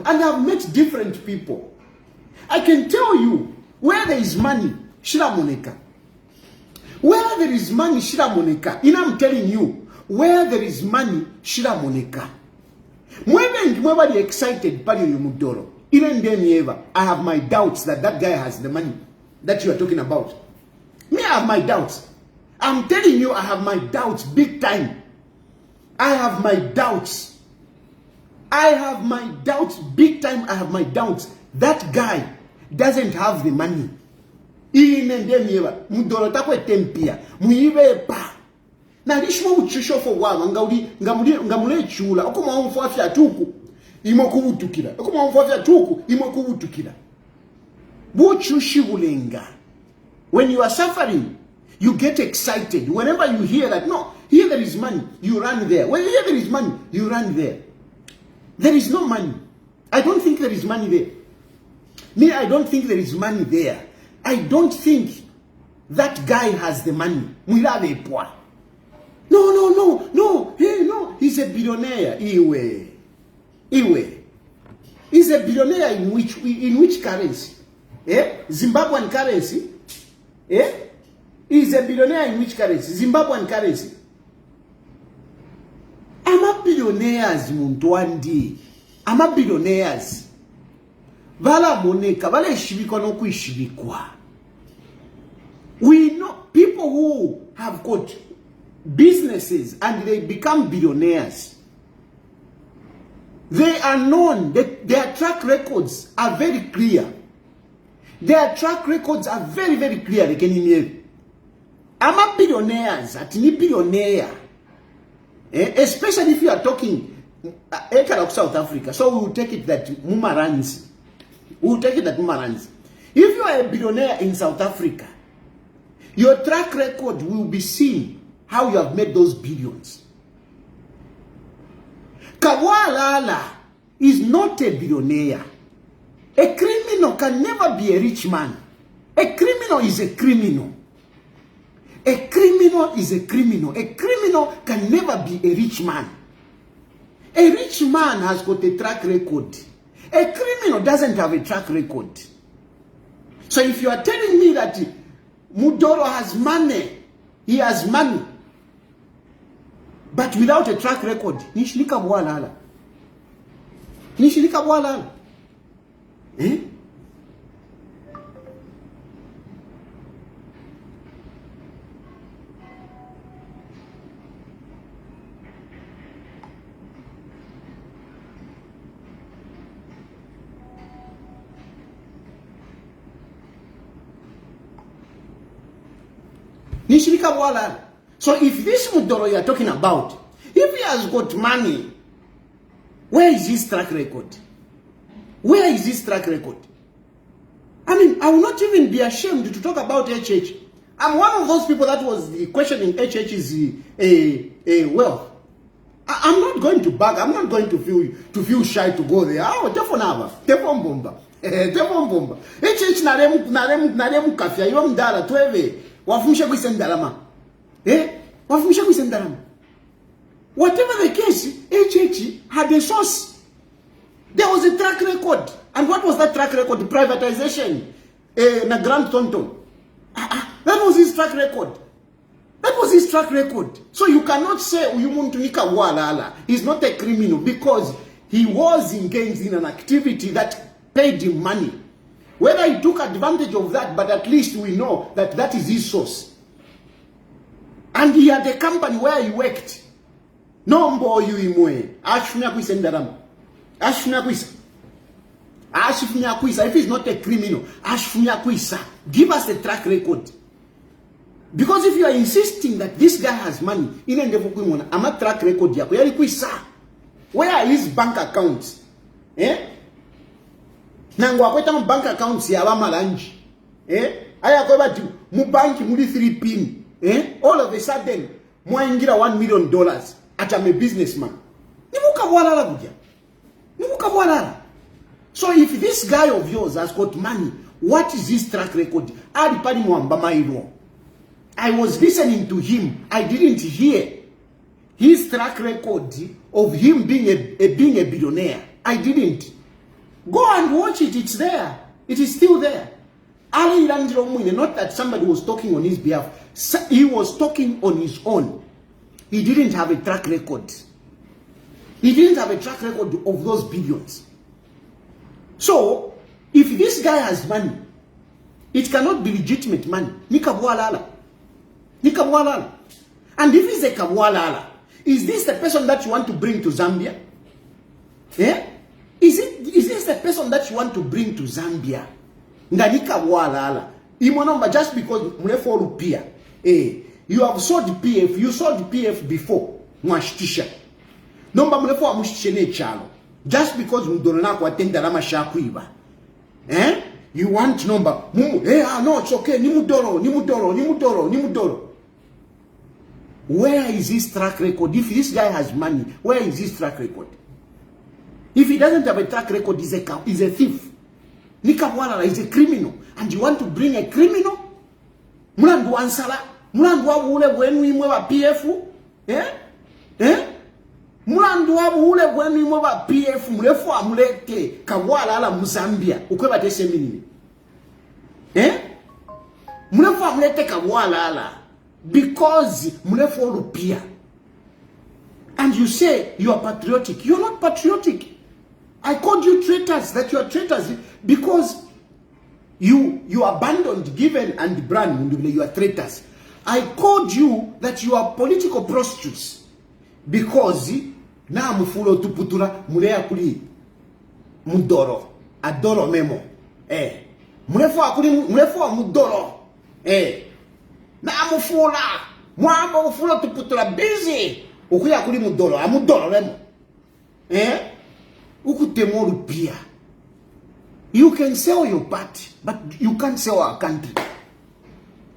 [SPEAKER 2] and I've met different people. I can tell you, where there is money, Shira Moneka. Where there is money, Shira Moneka. I'm telling you, where there is money, Shira Moneka. Mwebadi excited, Pali Yumudoro. Even then, I have my doubts that guy has the money that you are talking about. Me, I have my doubts. I'm telling you, I have my doubts big time. I have my doubts. Big time. I have my doubts. That guy doesn't have the money. Mudoro takwe tempia. Muivepa. Na lishmo uchusho for wama. Ngamule chula. Okuma umfafia tuku. Imoku utukila. Buchushi ulenga. When you are suffering, you get excited. Whenever you hear that, no, here there is money, you run there. When here there is money, you run there. There is no money. I don't think there is money there. Me, I don't think there is money there. I don't think that guy has the money. No. Hey, no. He's a billionaire. Iwe. Is a billionaire in which currency? Zimbabwean currency? Is a billionaire in which currency? Zimbabwean currency. I'm a billionaires muntu wandi. I'm a billionaires. Vala moneka, vala ishibikwa no kuishibikwa. We know people who have got businesses and they become billionaires. They are known, their track records are very clear. Their track records are very, very clear. They can hear. I'm a billionaires, at ni billionaire. Especially if you are talking of South Africa. So we will take it that Mumaranzi. We will take it that Mumaranzi. If you are a billionaire in South Africa, your track record will be seen how you have made those billions. Kawalala is not a billionaire. A criminal can never be a rich man. A criminal is a criminal. A criminal is a criminal. A criminal can never be a rich man. A rich man has got a track record. A criminal doesn't have a track record. So if you are telling me that Mudoro has money, he has money, but without a track record, nishilika bwalala. Nishilika bwalala. Nishilika bwalala. So if this Mudoro you are talking about, if he has got money, where is his track record? Where is his track record? I mean, I will not even be ashamed to talk about HH. I'm one of those people that was questioning HH's wealth. I'm not going to bag. I'm not going to feel shy to go there. Oh, Tefon bomba. HH naremu kafia yo mdala tweve. Wafumisha kuisendalama. Wafumisha kuisendalama. Whatever the case, HH had a source. There was a track record. And what was that track record? The privatization. Na Grand Tonton. That was his track record. That was his track record. So you cannot say Uyumuntunika Walala. He's not a criminal because he was engaged in an activity that paid him money. Whether he took advantage of that, but at least we know that that is his source. And he had a company where he worked. No mbo yu imwe. Ashfunya kwisa ndaram. Ashfunya kwisa. Ashfunya kwisa. If he's not a criminal, ashfunya kwisa. Give us a track record. Because if you are insisting that this guy has money, I'm a track record yako. Yari kwisa. Where are his bank accounts? Nangwa kweta bank accounts ya wama lanji. Aya kwa bati mu banki muli 3 pin. All of a sudden, muingira $1 million. I'm a businessman. So if this guy of yours has got money, what is his track record? I was listening to him. I didn't hear his track record of him being a billionaire. I didn't. Go and watch it. It's there. It is still there. Not that somebody was talking on his behalf. He was talking on his own. He didn't have a track record. He didn't have a track record of those billions. So, if this guy has money, it cannot be legitimate money. Ni kabwalala. Ni kabwalala. And if it's a kabwalala, is this the person that you want to bring to Zambia? Is this the person that you want to bring to Zambia? Ngani kabwalala. Imonomba just because mlefo rupia. You have sold PF. You sold PF before. Mwashitisha. Nomba mlefo amushishene chalo. Just because mdolona kwa tenda lama shakuiba. You want number. No, it's okay. Ni mudoro. Where is his track record? If this guy has money, where is his track record? If he doesn't have a track record, he's a thief. Nikabwala is a criminal. And you want to bring a criminal? Mulandu ansala. Mulandu wa ule wenu imwe wa PF? Mulandu wabu ule gwenu mwa PF mrefu amulete kabwala ala Zambia. Ukweba tese minimi. Mrefu amulete kabwala ala. Because mrefu olupia. And you say you are patriotic. You are not patriotic. I called you traitors, that you are traitors because you abandoned Given and Brand. You are traitors. I called you that you are political prostitutes because na mufulo tuputura mulea kuli mudoro adoro memo mulefu wa mudoro na mufula mwamba mufulo tuputura busy ukuya kuli mudoro amudoro memo ukutemo rupia. You can sell your party, but you can't sell our country.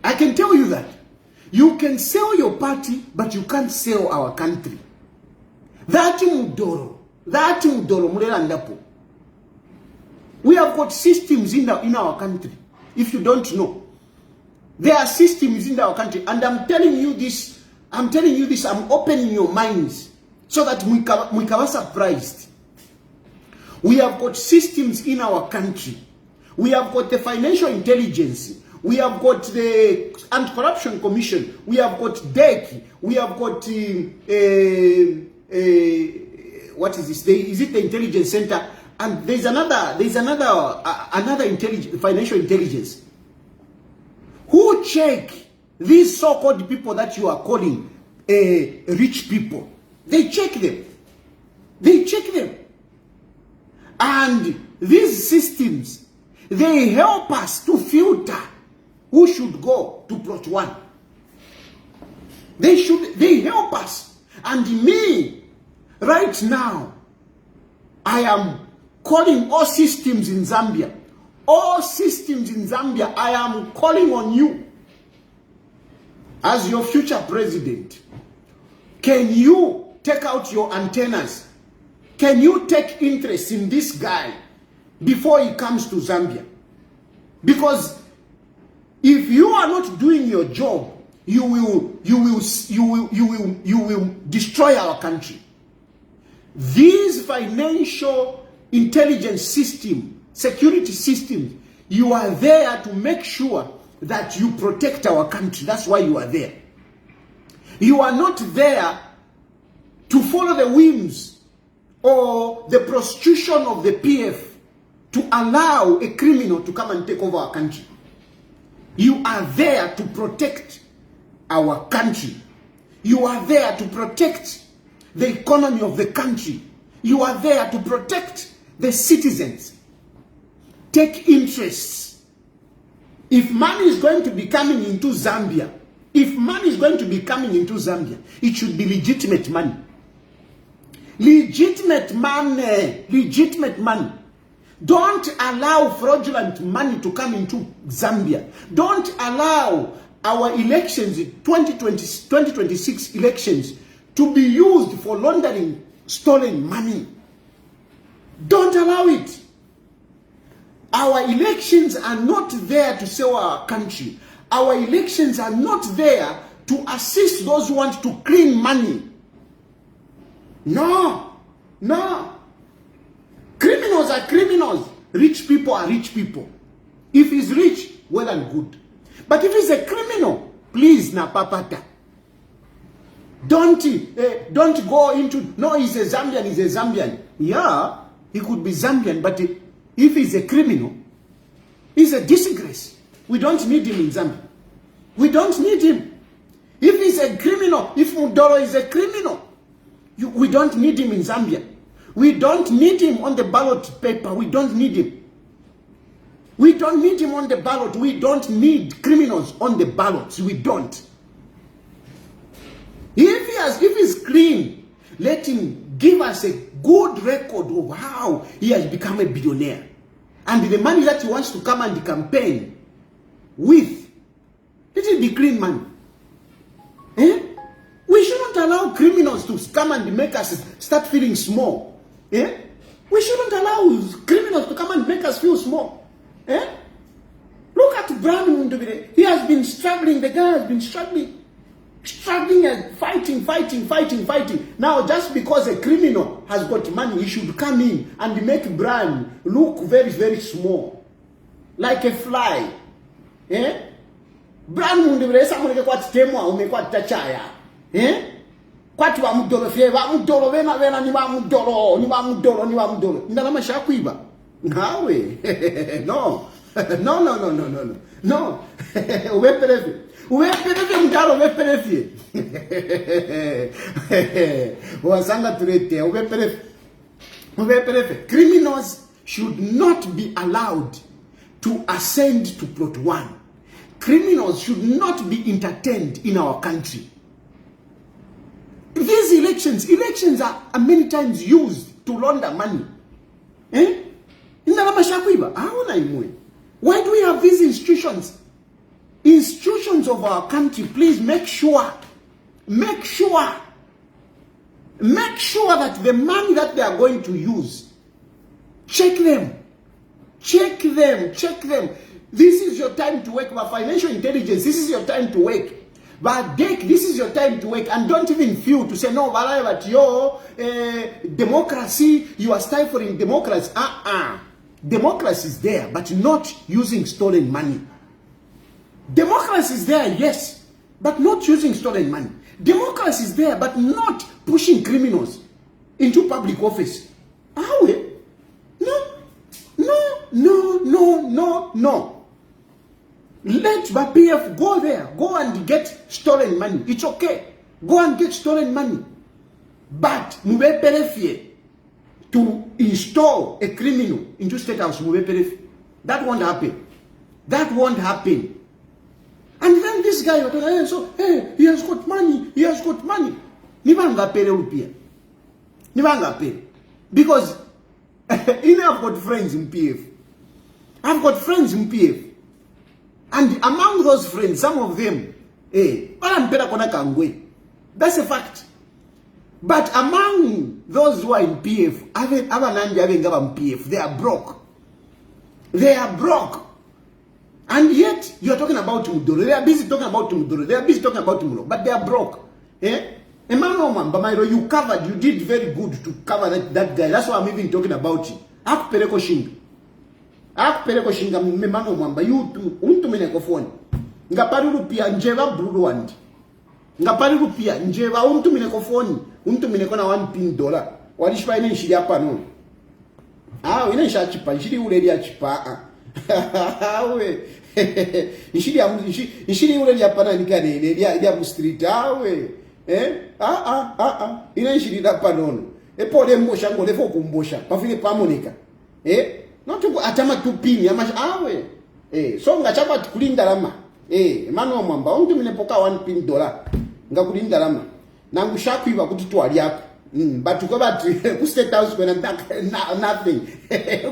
[SPEAKER 2] I can tell you that. You can sell your party, but you can't sell our country. That mudoro murela ndapo. We have got systems in our country. If you don't know, there are systems in our country, and I'm telling you this. I'm opening your minds so that we can surprised. We have got systems in our country. We have got the financial intelligence. We have got the Anti-Corruption Commission. We have got DEC. We have got what is this? Is it the Intelligence Center? And there's another financial intelligence. Who check these so-called people that you are calling rich people? They check them. And these systems, they help us to filter who should go to plot 1. They help us. And me, right now, I am calling all systems in Zambia. All systems in Zambia, I am calling on you as your future president. Can you take out your antennas? Can you take interest in this guy before he comes to Zambia? Because if you are not doing your job, you will destroy our country. These financial intelligence system, security systems, you are there to make sure that you protect our country. That's why you are there. You are not there to follow the whims or the prostitution of the PF to allow a criminal to come and take over our country. You are there to protect our country. You are there to protect the economy of the country. You are there to protect the citizens. Take interests. If money is going to be coming into Zambia, it should be legitimate money. Legitimate money. Don't allow fraudulent money to come into Zambia. Don't allow our elections, 2026 elections, to be used for laundering stolen money. Don't allow it. Our elections are not there to sell our country. Our elections are not there to assist those who want to clean money. No. Criminals are criminals. Rich people are rich people. If he's rich, well and good. But if he's a criminal, please na papata. Don't go into, no, he's a Zambian. Yeah, he could be Zambian, but if he's a criminal, he's a disgrace. We don't need him in Zambia. We don't need him. If he's a criminal, if Mudoro is a criminal, we don't need him in Zambia. We don't need him on the ballot paper. We don't need him. We don't need him on the ballot. We don't need criminals on the ballots. We don't. If he's clean, let him give us a good record of how he has become a billionaire. And the money that he wants to come and campaign with, let it be clean money. We shouldn't allow criminals to come and make us start feeling small. We shouldn't allow criminals to come and make us feel small. Look at Brown Mundubire. He has been struggling. The guy has been struggling. Struggling and fighting. Now, just because a criminal has got money, he should come in and make brand look very, very small. Like a fly. Eh? Brand mundibresa munike kwa temwa umekwa tachaya. Eh? Kwati wa mudolo fye wa mudolo vena ni wa mudolo. Ndalama shakuiba. Nawe. No. No. Uweperefe mtalo uweperefe. Wasanga turete uweperefe. Criminals should not be allowed to ascend to plot 1. Criminals should not be entertained in our country. These elections are many times used to launder money. Eh? Why do we have these institutions? Institutions of our country, please make sure that the money that they are going to use, check them. This is your time to work. But financial intelligence, this is your time to work. But DEC, this is your time to work. And don't even feel to say, no, but your democracy, you are stifling democracy. Democracy is there, but not using stolen money. Democracy is there, yes, but not using stolen money. Democracy is there, but not pushing criminals into public office. No. Let the PF go there. Go and get stolen money. It's okay. Go and get stolen money. But to install a criminal into State House, that won't happen. And then this guy, so, hey, he has got money. Nivanga pere. Because I've got friends in PF. And among those friends, some of them, that's a fact. But among those who are in PF, they are broke. And yet, you are talking about Mudoro. They are busy talking about Mudoro. They are busy talking about Mudoro. But they are broke. Eh? Emmanuel Bamairo, you did very good to cover that guy. That's why I'm even talking about you. Akpereko shinga Emmanuel Mwamba. You untumene phone. Ngapariru pia njeva bruruandi. Ngapariru pia njeva untumene phone. Untumene kona $1 Walishpa ine nshiri hapa no. Ine nisha chipa. Nshiri ule ya chipa. Awe. Nshiri ule ya pana nikane. Ya mustreet. Awe. Ine nshiri hapa no. Pole mbosha ngolefo kumbosha. Pafile pamonika. Notuku atama tupini. Awe. So ngachapa kulinda lama. Emmanuel Mwamba. Untumene poka $1 nga kulinda lama. Nangu shaku iwa kutituali yako. But ku State House when I'm back, nothing.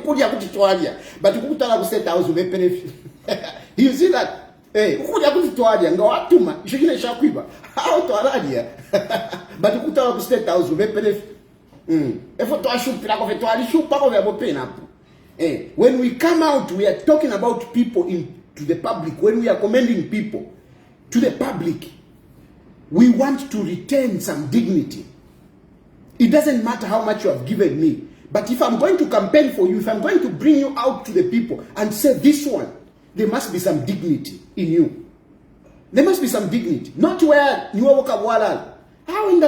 [SPEAKER 2] Kudia kutitualia. But kutala ku State House benefit. You see that? Kudia kutitualia nga watuma shikine shaku iwa. How to aradia. But kutala ku State House benefit. Efo to ashupira ko feto ali shupa ko vya pena. When we come out, we are talking about people to the public. When we are commending people to the public, we want to retain some dignity. It doesn't matter how much you have given me. But if I'm going to campaign for you, if I'm going to bring you out to the people and say this one, there must be some dignity in you. There must be some dignity. Not where you walk up wala. But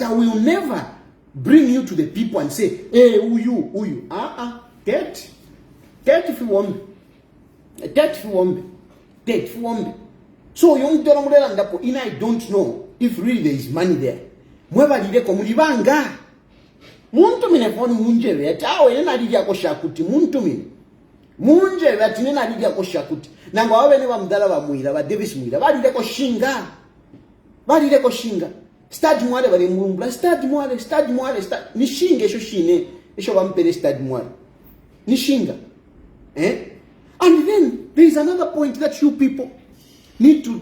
[SPEAKER 2] I will never bring you to the people and say, hey, who you? That if you want me. So I don't know if really there is money there. Mweba dide komulibanga. Muntu mine foni munjeve atawe nena lidia ko shakuti muntu mine. Munjeve atinena lidia ko shakuti. Nanga wawe ne bamdala ba muira ba Davis muira. Ba dide ko shinga. Stade mwale bale murumbla stade mwale. Nishinge sho shine. Esho bampele stade mwale. Nishinga. And then there is another point that you people need to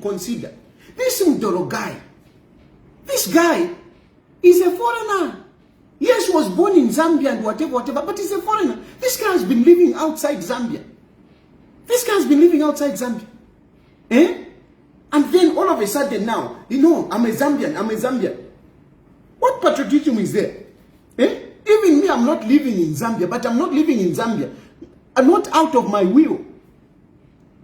[SPEAKER 2] consider. This Mudoro guy, this guy is a foreigner. Yes, he was born in Zambia and whatever, but he's a foreigner. This guy has been living outside Zambia. Eh? And then all of a sudden now, I'm a Zambian. What patriotism is there? Eh? Even me, I'm not living in Zambia, but I'm not living in Zambia. I'm not out of my will.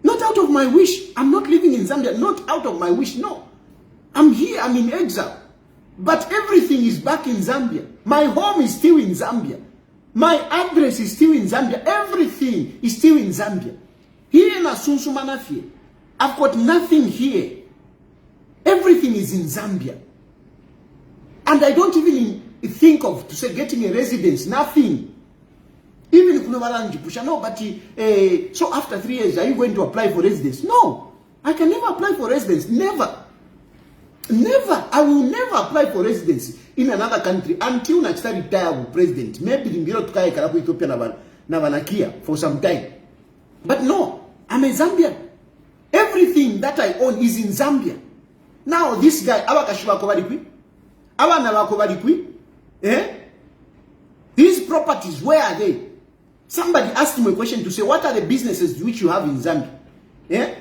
[SPEAKER 2] Not out of my wish. I'm not living in Zambia, not out of my wish, no. I'm here, I'm in exile. But everything is back in Zambia. My home is still in Zambia. My address is still in Zambia. Everything is still in Zambia. Here in Asunsumanafie, I've got nothing here. Everything is in Zambia. And I don't even think of to say getting a residence, nothing. Even if no, but so after 3 years, are you going to apply for residence? No, I can never apply for residence. Never. Never. I will never apply for residence in another country until I start retire with president. Maybe in Biro Tukai Karaku Ethiopia Navanakia for some time. But no, I'm a Zambian. Everything that I own is in Zambia. Now this guy, Awakashiwa Kobarikwi, Awanawa Kobarikwi, these properties, where are they? Somebody asked him a question to say, what are the businesses which you have in Zambia? Yeah?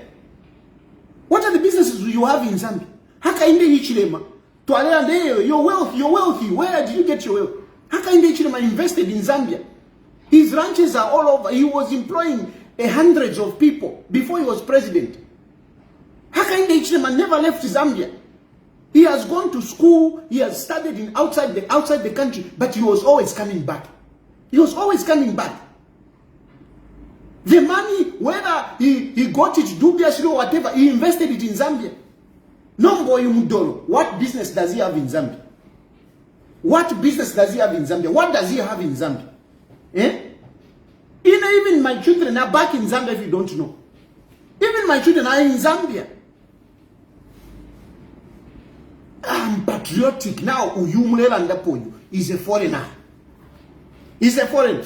[SPEAKER 2] What are the businesses you have in Zambia? Haka inde Ichilema. You're wealthy. Where did you get your wealth? Haka inde Ichilema invested in Zambia. His ranches are all over. He was employing hundreds of people before he was president. Haka inde Ichilema never left Zambia. He has gone to school. He has studied outside the country, but he was always coming back. He was always coming back. The money, whether he got it dubiously or whatever, he invested it in Zambia. Nombo Yumudoro, what business does he have in Zambia? What business does he have in Zambia? What does he have in Zambia? Eh? Even my children are back in Zambia if you don't know. Even my children are in Zambia. I'm patriotic. Now, Uyumulelandaponyo is a foreigner. He's a foreigner.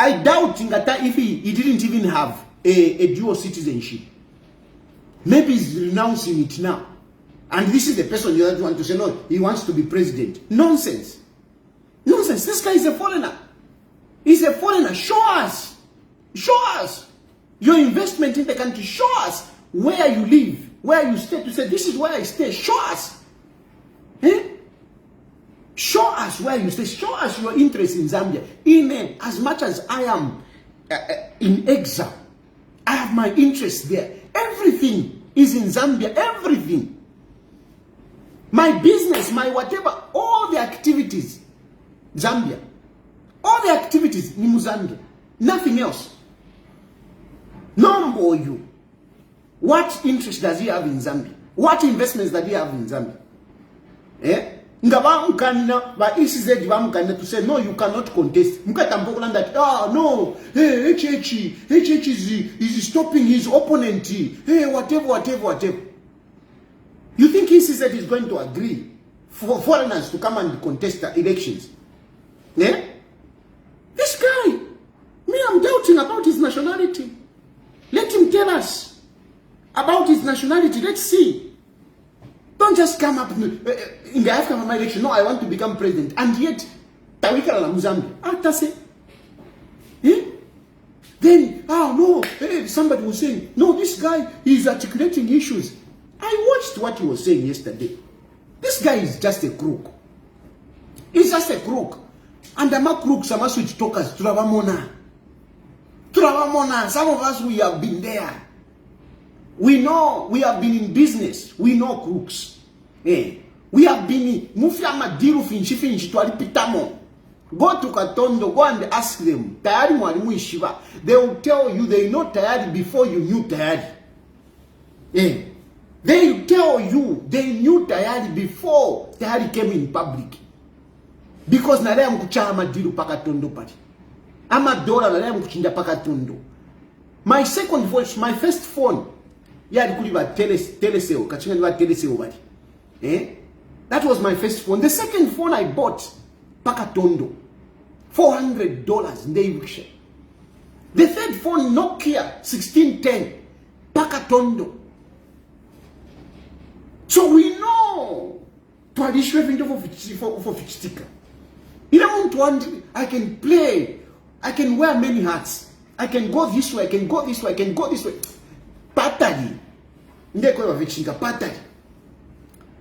[SPEAKER 2] I doubt Ngata if he didn't even have a dual citizenship. Maybe he's renouncing it now. And this is the person you want to say, no, he wants to be president. Nonsense. Nonsense. This guy is a foreigner. He's a foreigner. Show us. Show us your investment in the country. Show us where you live, where you stay. To say, this is where I stay. Show us. Eh? Show us where you stay. Show us your interest in Zambia. As much as I am in exile, I have my interest there. Everything is in Zambia. Everything. My business, my whatever, all the activities, Zambia. All the activities, Zambia. Nothing else. Number you. What interest does he have in Zambia? What investments does he have in Zambia? Eh? To say no, you cannot contest. That no, HH is stopping his opponent. Hey, whatever. You think ECZ is going to agree for foreigners to come and contest the elections? Yeah? This guy, me, I'm doubting about his nationality. Let him tell us about his nationality. Let's see. Don't just come up in the after my election. No, I want to become president. And yet, Tawika la Muzambi. After say, then, somebody was saying, no, this guy is articulating issues. I watched what he was saying yesterday. This guy is just a crook. He's just a crook. And I'm a crook, some switch talkers, Turavamona. Some of us, we have been there. We know, we have been in business. We know crooks. We have been in Mufia Madiru Finchi to Alipitamo. Go to Katondo, go and ask them. Tayali Mwalimu Ishiva. They will tell you they know Tayali before you knew Tayali. They tell you they knew Tayali before Tayali came in public. Because Nalaya Mkucha Madiru Pakatondo Pati. Amadora Nalaya Mkuchinda Pakatondo. My second voice, my first phone. Telesale. That was my first phone. The second phone I bought, Pakatondo, $400 in the auction. The third phone, Nokia 1610, Pakatondo. So we know to addition for sticker. I can play, I can wear many hats. I can go this way, I can go this way, I can go this way. Patali. ndeko bavechinga patali.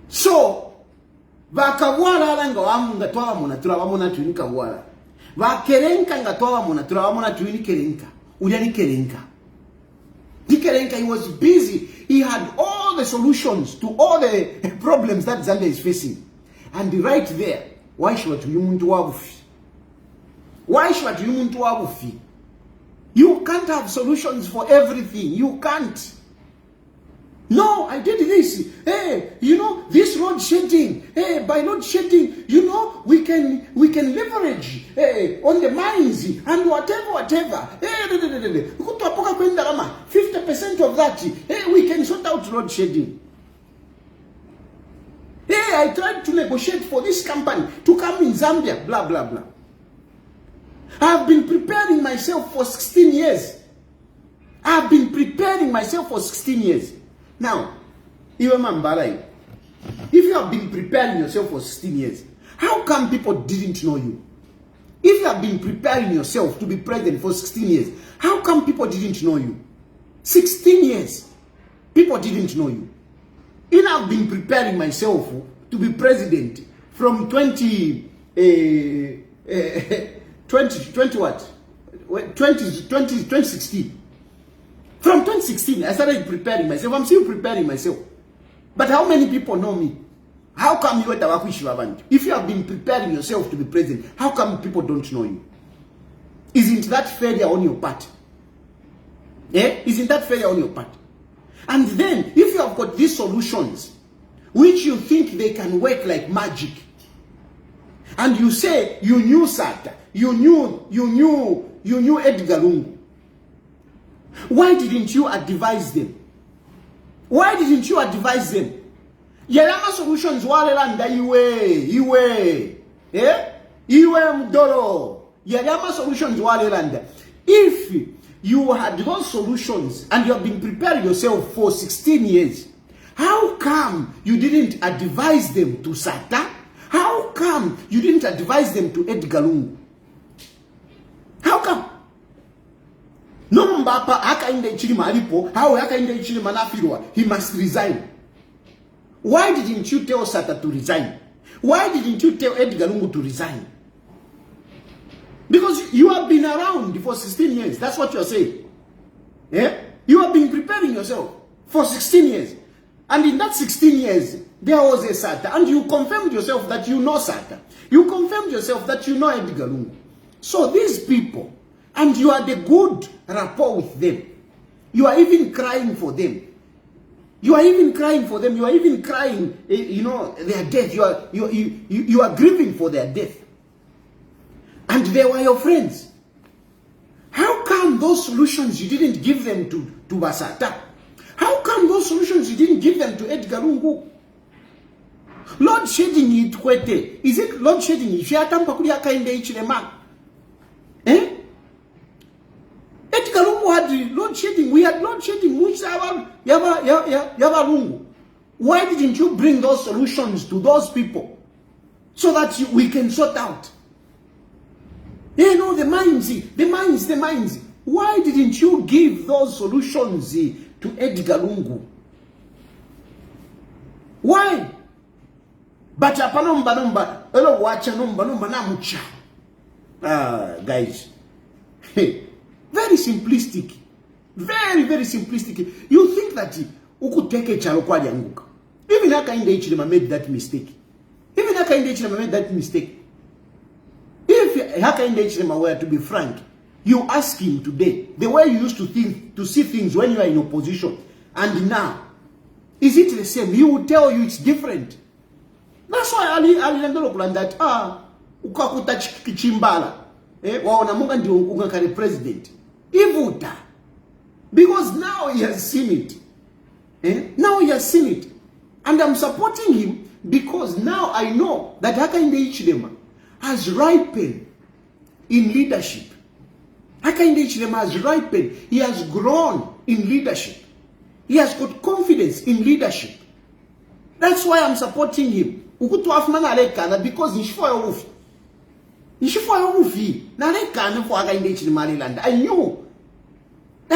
[SPEAKER 2] So vakavwala alanga wamunga twavamona tulavamona tuini kavwala vakerenka nga twavamona tulavamona tuini kerenka uliani kerenka. Dikerenka, he was busy. He had all the solutions to all the problems that Zambia is facing. And right there, why should you muntu wabufi? Why should you muntu wabufi? You can't have solutions for everything. You can't. No, I did this. Hey, you know, this load shedding. Hey, by load shedding, you know, we can leverage on the mines and whatever. Hey, 50% of that. Hey, we can sort out load shedding. Hey, I tried to negotiate for this company to come in Zambia. Blah, blah, blah. I've been preparing myself for 16 years. I've been preparing myself for 16 years. Now, if you have been preparing yourself for 16 years, how come people didn't know you? If you have been preparing yourself to be president for 16 years, how come people didn't know you? 16 years, people didn't know you. If I've been preparing myself to be president from 2016. From 2016, I started preparing myself. I'm still preparing myself. But how many people know me? How come you at if you have been preparing yourself to be president, how come people don't know you? Isn't that failure on your part? Yeah? Isn't that failure on your part? And then, if you have got these solutions, which you think they can work like magic, and you say you knew Sata, you knew Edgar Lungu, why didn't you advise them? Why didn't you advise them? Yalama solutions walelanda iwe. Iwe mdoro. Yalama solutions walelanda. If you had those solutions and you have been preparing yourself for 16 years, how come you didn't advise them to Sata? How come you didn't advise them to Edgar Lungu? How come? No mbapa akainde chilima alipo, how akainde chilima nafirwa, he must resign. Why didn't you tell Sata to resign? Why didn't you tell Edgar Lungu to resign? Because you have been around for 16 years. That's what you're saying. Yeah? You have been preparing yourself for 16 years. And in that 16 years, there was a Sata. And you confirmed yourself that you know Sata. You confirmed yourself that you know Edgar Lungu. So these people, and you are the good rapport with them. You are even crying for them. You are even crying for them. You are even crying, their death. You are grieving for their death. And they were your friends. How come those solutions you didn't give them to Basata? How come those solutions you didn't give them to Edgar Lungu? Load shedding it kwete. Is it load shedding? If you are tampakulia kainde ichilema. Edgar Lungu had load shedding. We had load shedding. Which yava Lungu. Why didn't you bring those solutions to those people so that we can sort out? The mines. Why didn't you give those solutions to Edgar Lungu? Why? But apanomba elo wacha nomba na mucha. Guys. Very simplistic. Very, very simplistic. You think that ukuteke chalo kwa yanguka. Even Hakainde Hichilema made that mistake. If Hakainde Hichilema were to be frank, you ask him today, the way you used to see things when you are in opposition, and now, is it the same? He will tell you it's different. That's why Ali Landolo plan that, ukakuta chimbala, waona munga ndio ungakari president. Ivuta. Because now he has seen it. Now he has seen it. And I'm supporting him because now I know that Hakainde Hichilema has ripened in leadership. Hakainde Hichilema has ripened. He has grown in leadership. He has got confidence in leadership. That's why I'm supporting him. Ukutu afmana alekana because nishifo ya ufi. Nishifo ya ufi. Na alekana for Hakainde Hichilema land. I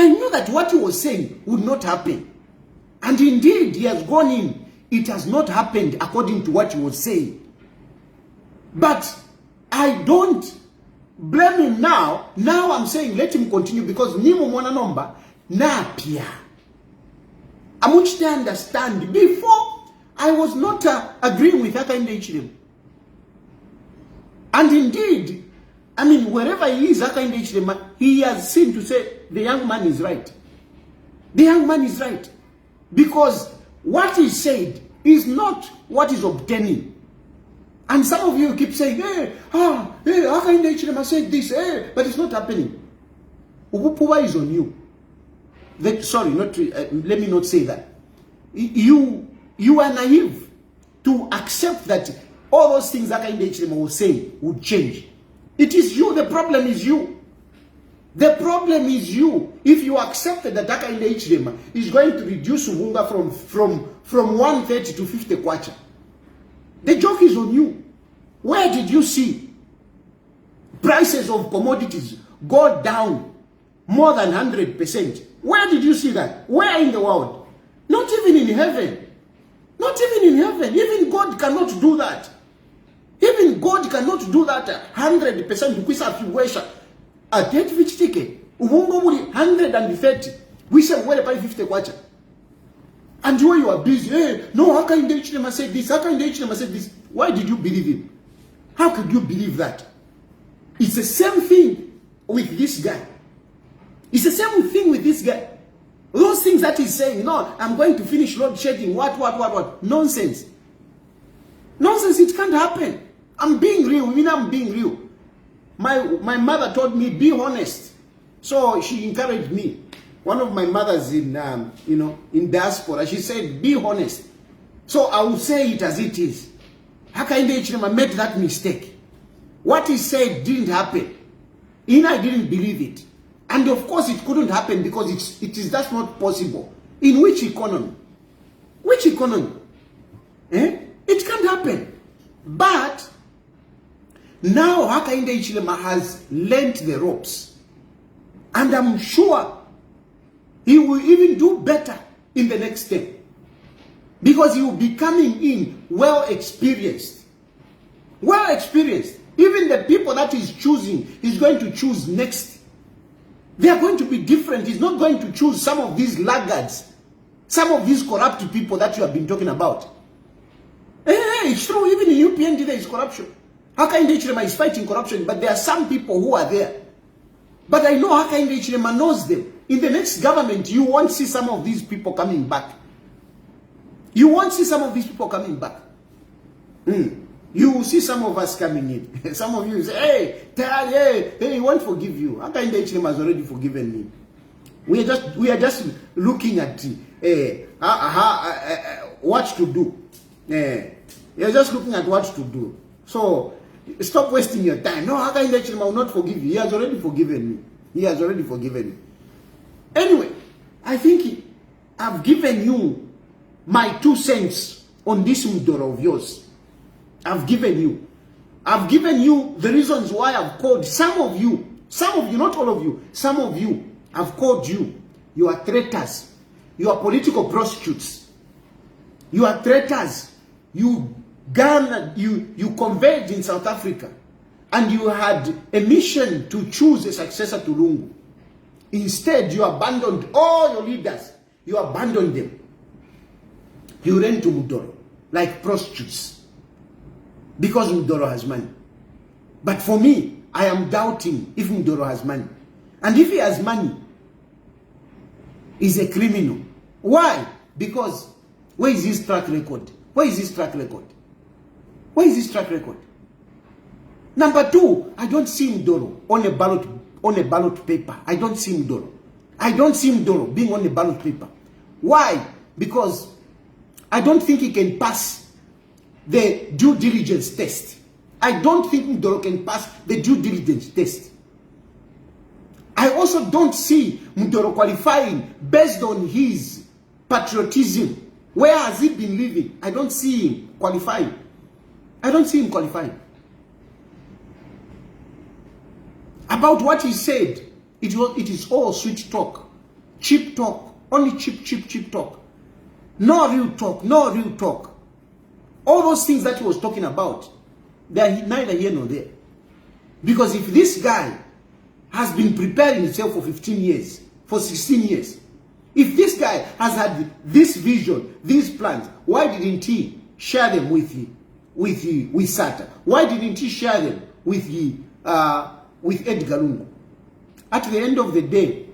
[SPEAKER 2] knew that what he was saying would not happen. And indeed, he has gone in. It has not happened according to what he was saying. But I don't blame him now. Now I'm saying let him continue because Nimo Mwana Nomba Napia. I want you to understand. Before, I was not agreeing with Hakainde Hichilema. And indeed, I mean, wherever he is, Hakainde Hichilema, he has seen to say the young man is right. The young man is right. Because what he said is not what is obtaining. And some of you keep saying, Hakainde Hichilema said this, but it's not happening. Ugupuwa is on you. Sorry, let me not say that. You are naive to accept that all those things Hakainde Hichilema was saying would change. It is you. The problem is you. The problem is you. If you accepted that Hakainde Hichilema is going to reduce Ubunga from 130 to 50 kwacha, the joke is on you. Where did you see prices of commodities go down more than 100%? Where did you see that? Where in the world? Not even in heaven. Not even in heaven. Even God cannot do that. Even God cannot do that 100%. Kuisa fiwesha. A date which ticket. Umungo muri 130. We say well by 50 kwacha. And when you are busy, no, Hakainde Hichilema said this, Hakainde Hichilema said this. Why did you believe him? How could you believe that? It's the same thing with this guy. It's the same thing with this guy. Those things that he's saying, no, I'm going to finish load shedding, what? Nonsense. Nonsense, it can't happen. I'm being real. I'm being real. My mother told me, be honest. So she encouraged me. One of my mothers in diaspora, she said, be honest. So I will say it as it is. Hakainde Hichilema made that mistake. What he said didn't happen. I didn't believe it. And of course it couldn't happen because that's not possible. In which economy? Which economy? It can't happen. But now Hakainde Hichilema has learnt the ropes. And I'm sure he will even do better in the next step. Because he will be coming in well experienced. Well experienced. Even the people that he's choosing, he's going to choose next. They are going to be different. He's not going to choose some of these laggards, some of these corrupt people that you have been talking about. It's true, even in UPND there is corruption. Hakainde Hichilema is fighting corruption, but there are some people who are there. But I know Hakainde Hichilema knows them. In the next government, you won't see some of these people coming back. You won't see some of these people coming back. You will see some of us coming in. Some of you will say, hey, Tayali, hey, he won't forgive you. Hakainde Hichilema has already forgiven me. We are just looking at what to do. You're just looking at what to do. So stop wasting your time. No, Hakainde Hichilema will not forgive you. He has already forgiven me. He has already forgiven me. Anyway, I think I've given you my 2 cents on this Mudoro of yours. I've given you the reasons why I've called some of you, not all of you, some of you, I've called you. You are traitors. You are political prostitutes. You are traitors. You converged in South Africa and you had a mission to choose a successor to Lungu. Instead, you abandoned all your leaders. You abandoned them. You ran to Mudoro like prostitutes because Mudoro has money. But for me, I am doubting if Mudoro has money. And if he has money, he's a criminal. Why? Because where is his track record? Where is his track record? Where is his track record? Number 2, I don't see Mudoro on a ballot paper. I don't see Mudoro. I don't see Mudoro being on a ballot paper. Why? Because I don't think he can pass the due diligence test. I don't think Mudoro can pass the due diligence test. I also don't see Mudoro qualifying based on his patriotism. Where has he been living? I don't see him qualifying. I don't see him qualifying. About what he said, it is all sweet talk. Cheap talk. Only cheap talk. No real talk, no real talk. All those things that he was talking about, they are neither here nor there. Because if this guy has been preparing himself for 15 years, for 16 years, if this guy has had this vision, these plans, why didn't he share them with Sata? Why didn't he share them with Edgar Lungu? At the end of the day,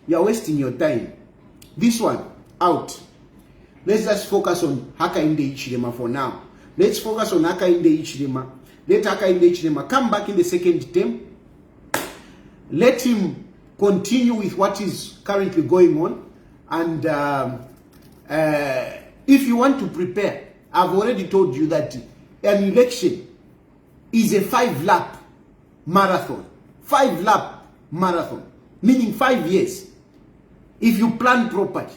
[SPEAKER 2] you are wasting your time. This one, out. Let's just focus on Hakainde Hichilema for now. Let's focus on Hakainde Hichilema. Let Hakainde Hichilema come back in the second term. Let him continue with what is currently going on. And if you want to prepare, I've already told you that an election is a 5-lap marathon. 5-lap marathon. Meaning 5 years. If you plan properly.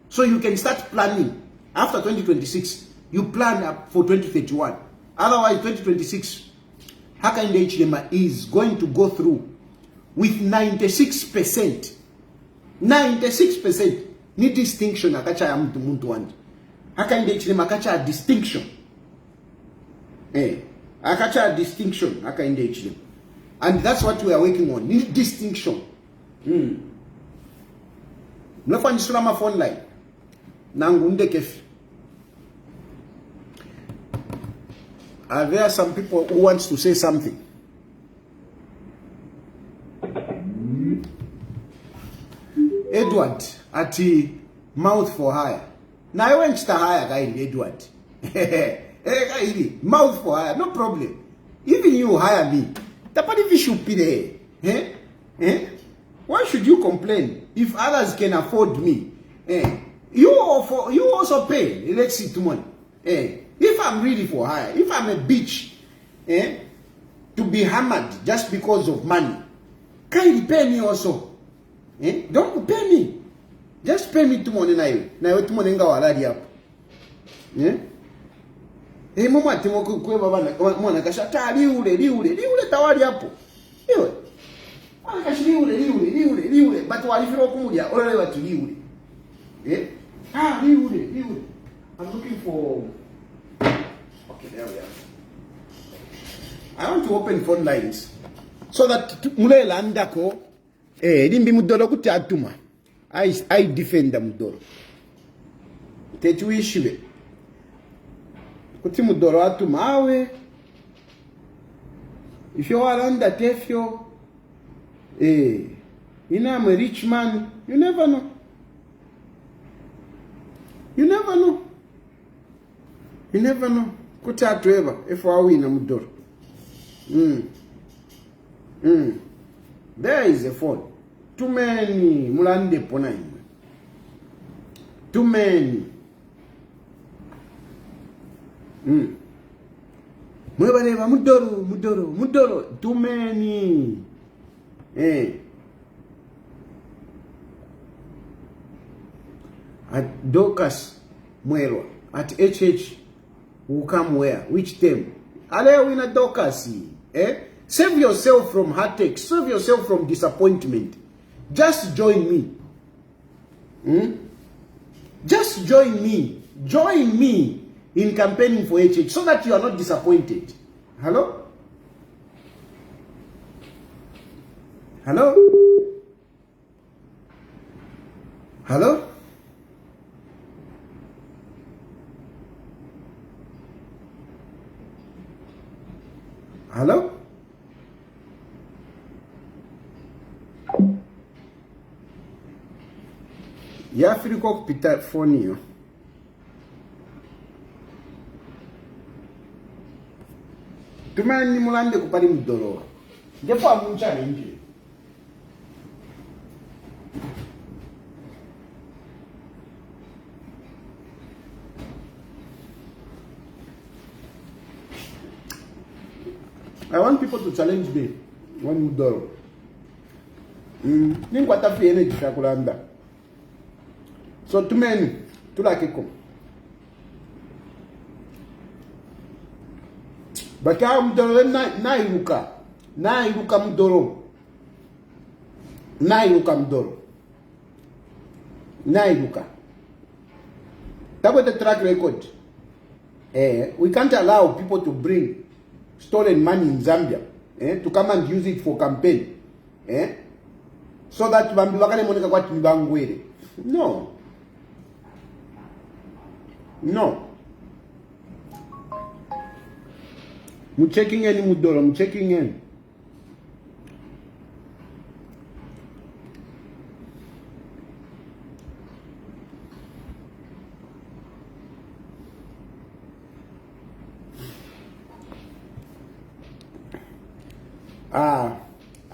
[SPEAKER 2] So you can start planning. After 2026, you plan up for 2031. Otherwise, 2026, Hakainde Hichilema is going to go through with 96%. 96% ni distinction akacha ya muntu wanje. Hakainde Hichilema akacha distinction. Akacha distinction Hakainde Hichilema. And that's what we are working on. Ni distinction. Mnafanya sulama phone line. Nangunde kefi. Are there some people who wants to say something? Edward at mouth for hire. Now I went to hire guy Edward. Mouth for hire, no problem. Even you hire me. Tapani fish should be there. Why should you complain if others can afford me? You also pay electricity money. If I'm really for hire, if I'm a bitch, to be hammered just because of money, can you pay me also? Don't pay me. Just pay me tomorrow night. Now tomorrow nga waladi hapo. Mama timo kwa baba mwana kashata liule tawali hapo. Iwe. Akashi liule. But walifiro kumulya olele watu liule. Liule. I'm looking for. Okay, there we are. I want to open phone lines so that mulela ndako limbi mudoro kuti atuma. I defend mudoro. Tetuishiwe. Kuti mudoro atuma awe. If you are under tefyo, you know I'm a rich man, you never know. You never know. You never know. Kuti atueva if I win mudoro. There is a phone. Too many mulande pona imwe. Too many. Mwebaleva mudoro. Too many. At Docas Mwelwa. At HH will come where? Which term? Ale win at Docas. Save yourself from heartache. Save yourself from disappointment. Just join me. Just join me. Join me in campaigning for HH so that you are not disappointed. Hello? Hello? Hello? Hello? Yafiriko kupita phone hiyo. Tumani mulande kupali mudoro. Ndipo amuncha nje. I want people to challenge me one mudoro. Ningwata fi energy shakulanda. So tumeni tulakiko. Baka mudoro nairuka mudoro. Nairuka. That was the track record. We can't allow people to bring stolen money in Zambia to come and use it for campaign. So that no. No. I'm checking in Mudoro, I'm checking in.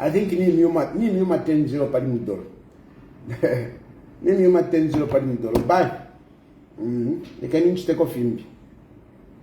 [SPEAKER 2] I think ni nyuma 10-0 pali Mudoro. Ni nyuma 10-0 pali Mudoro. Bye. Nikani nchiteko fimbi.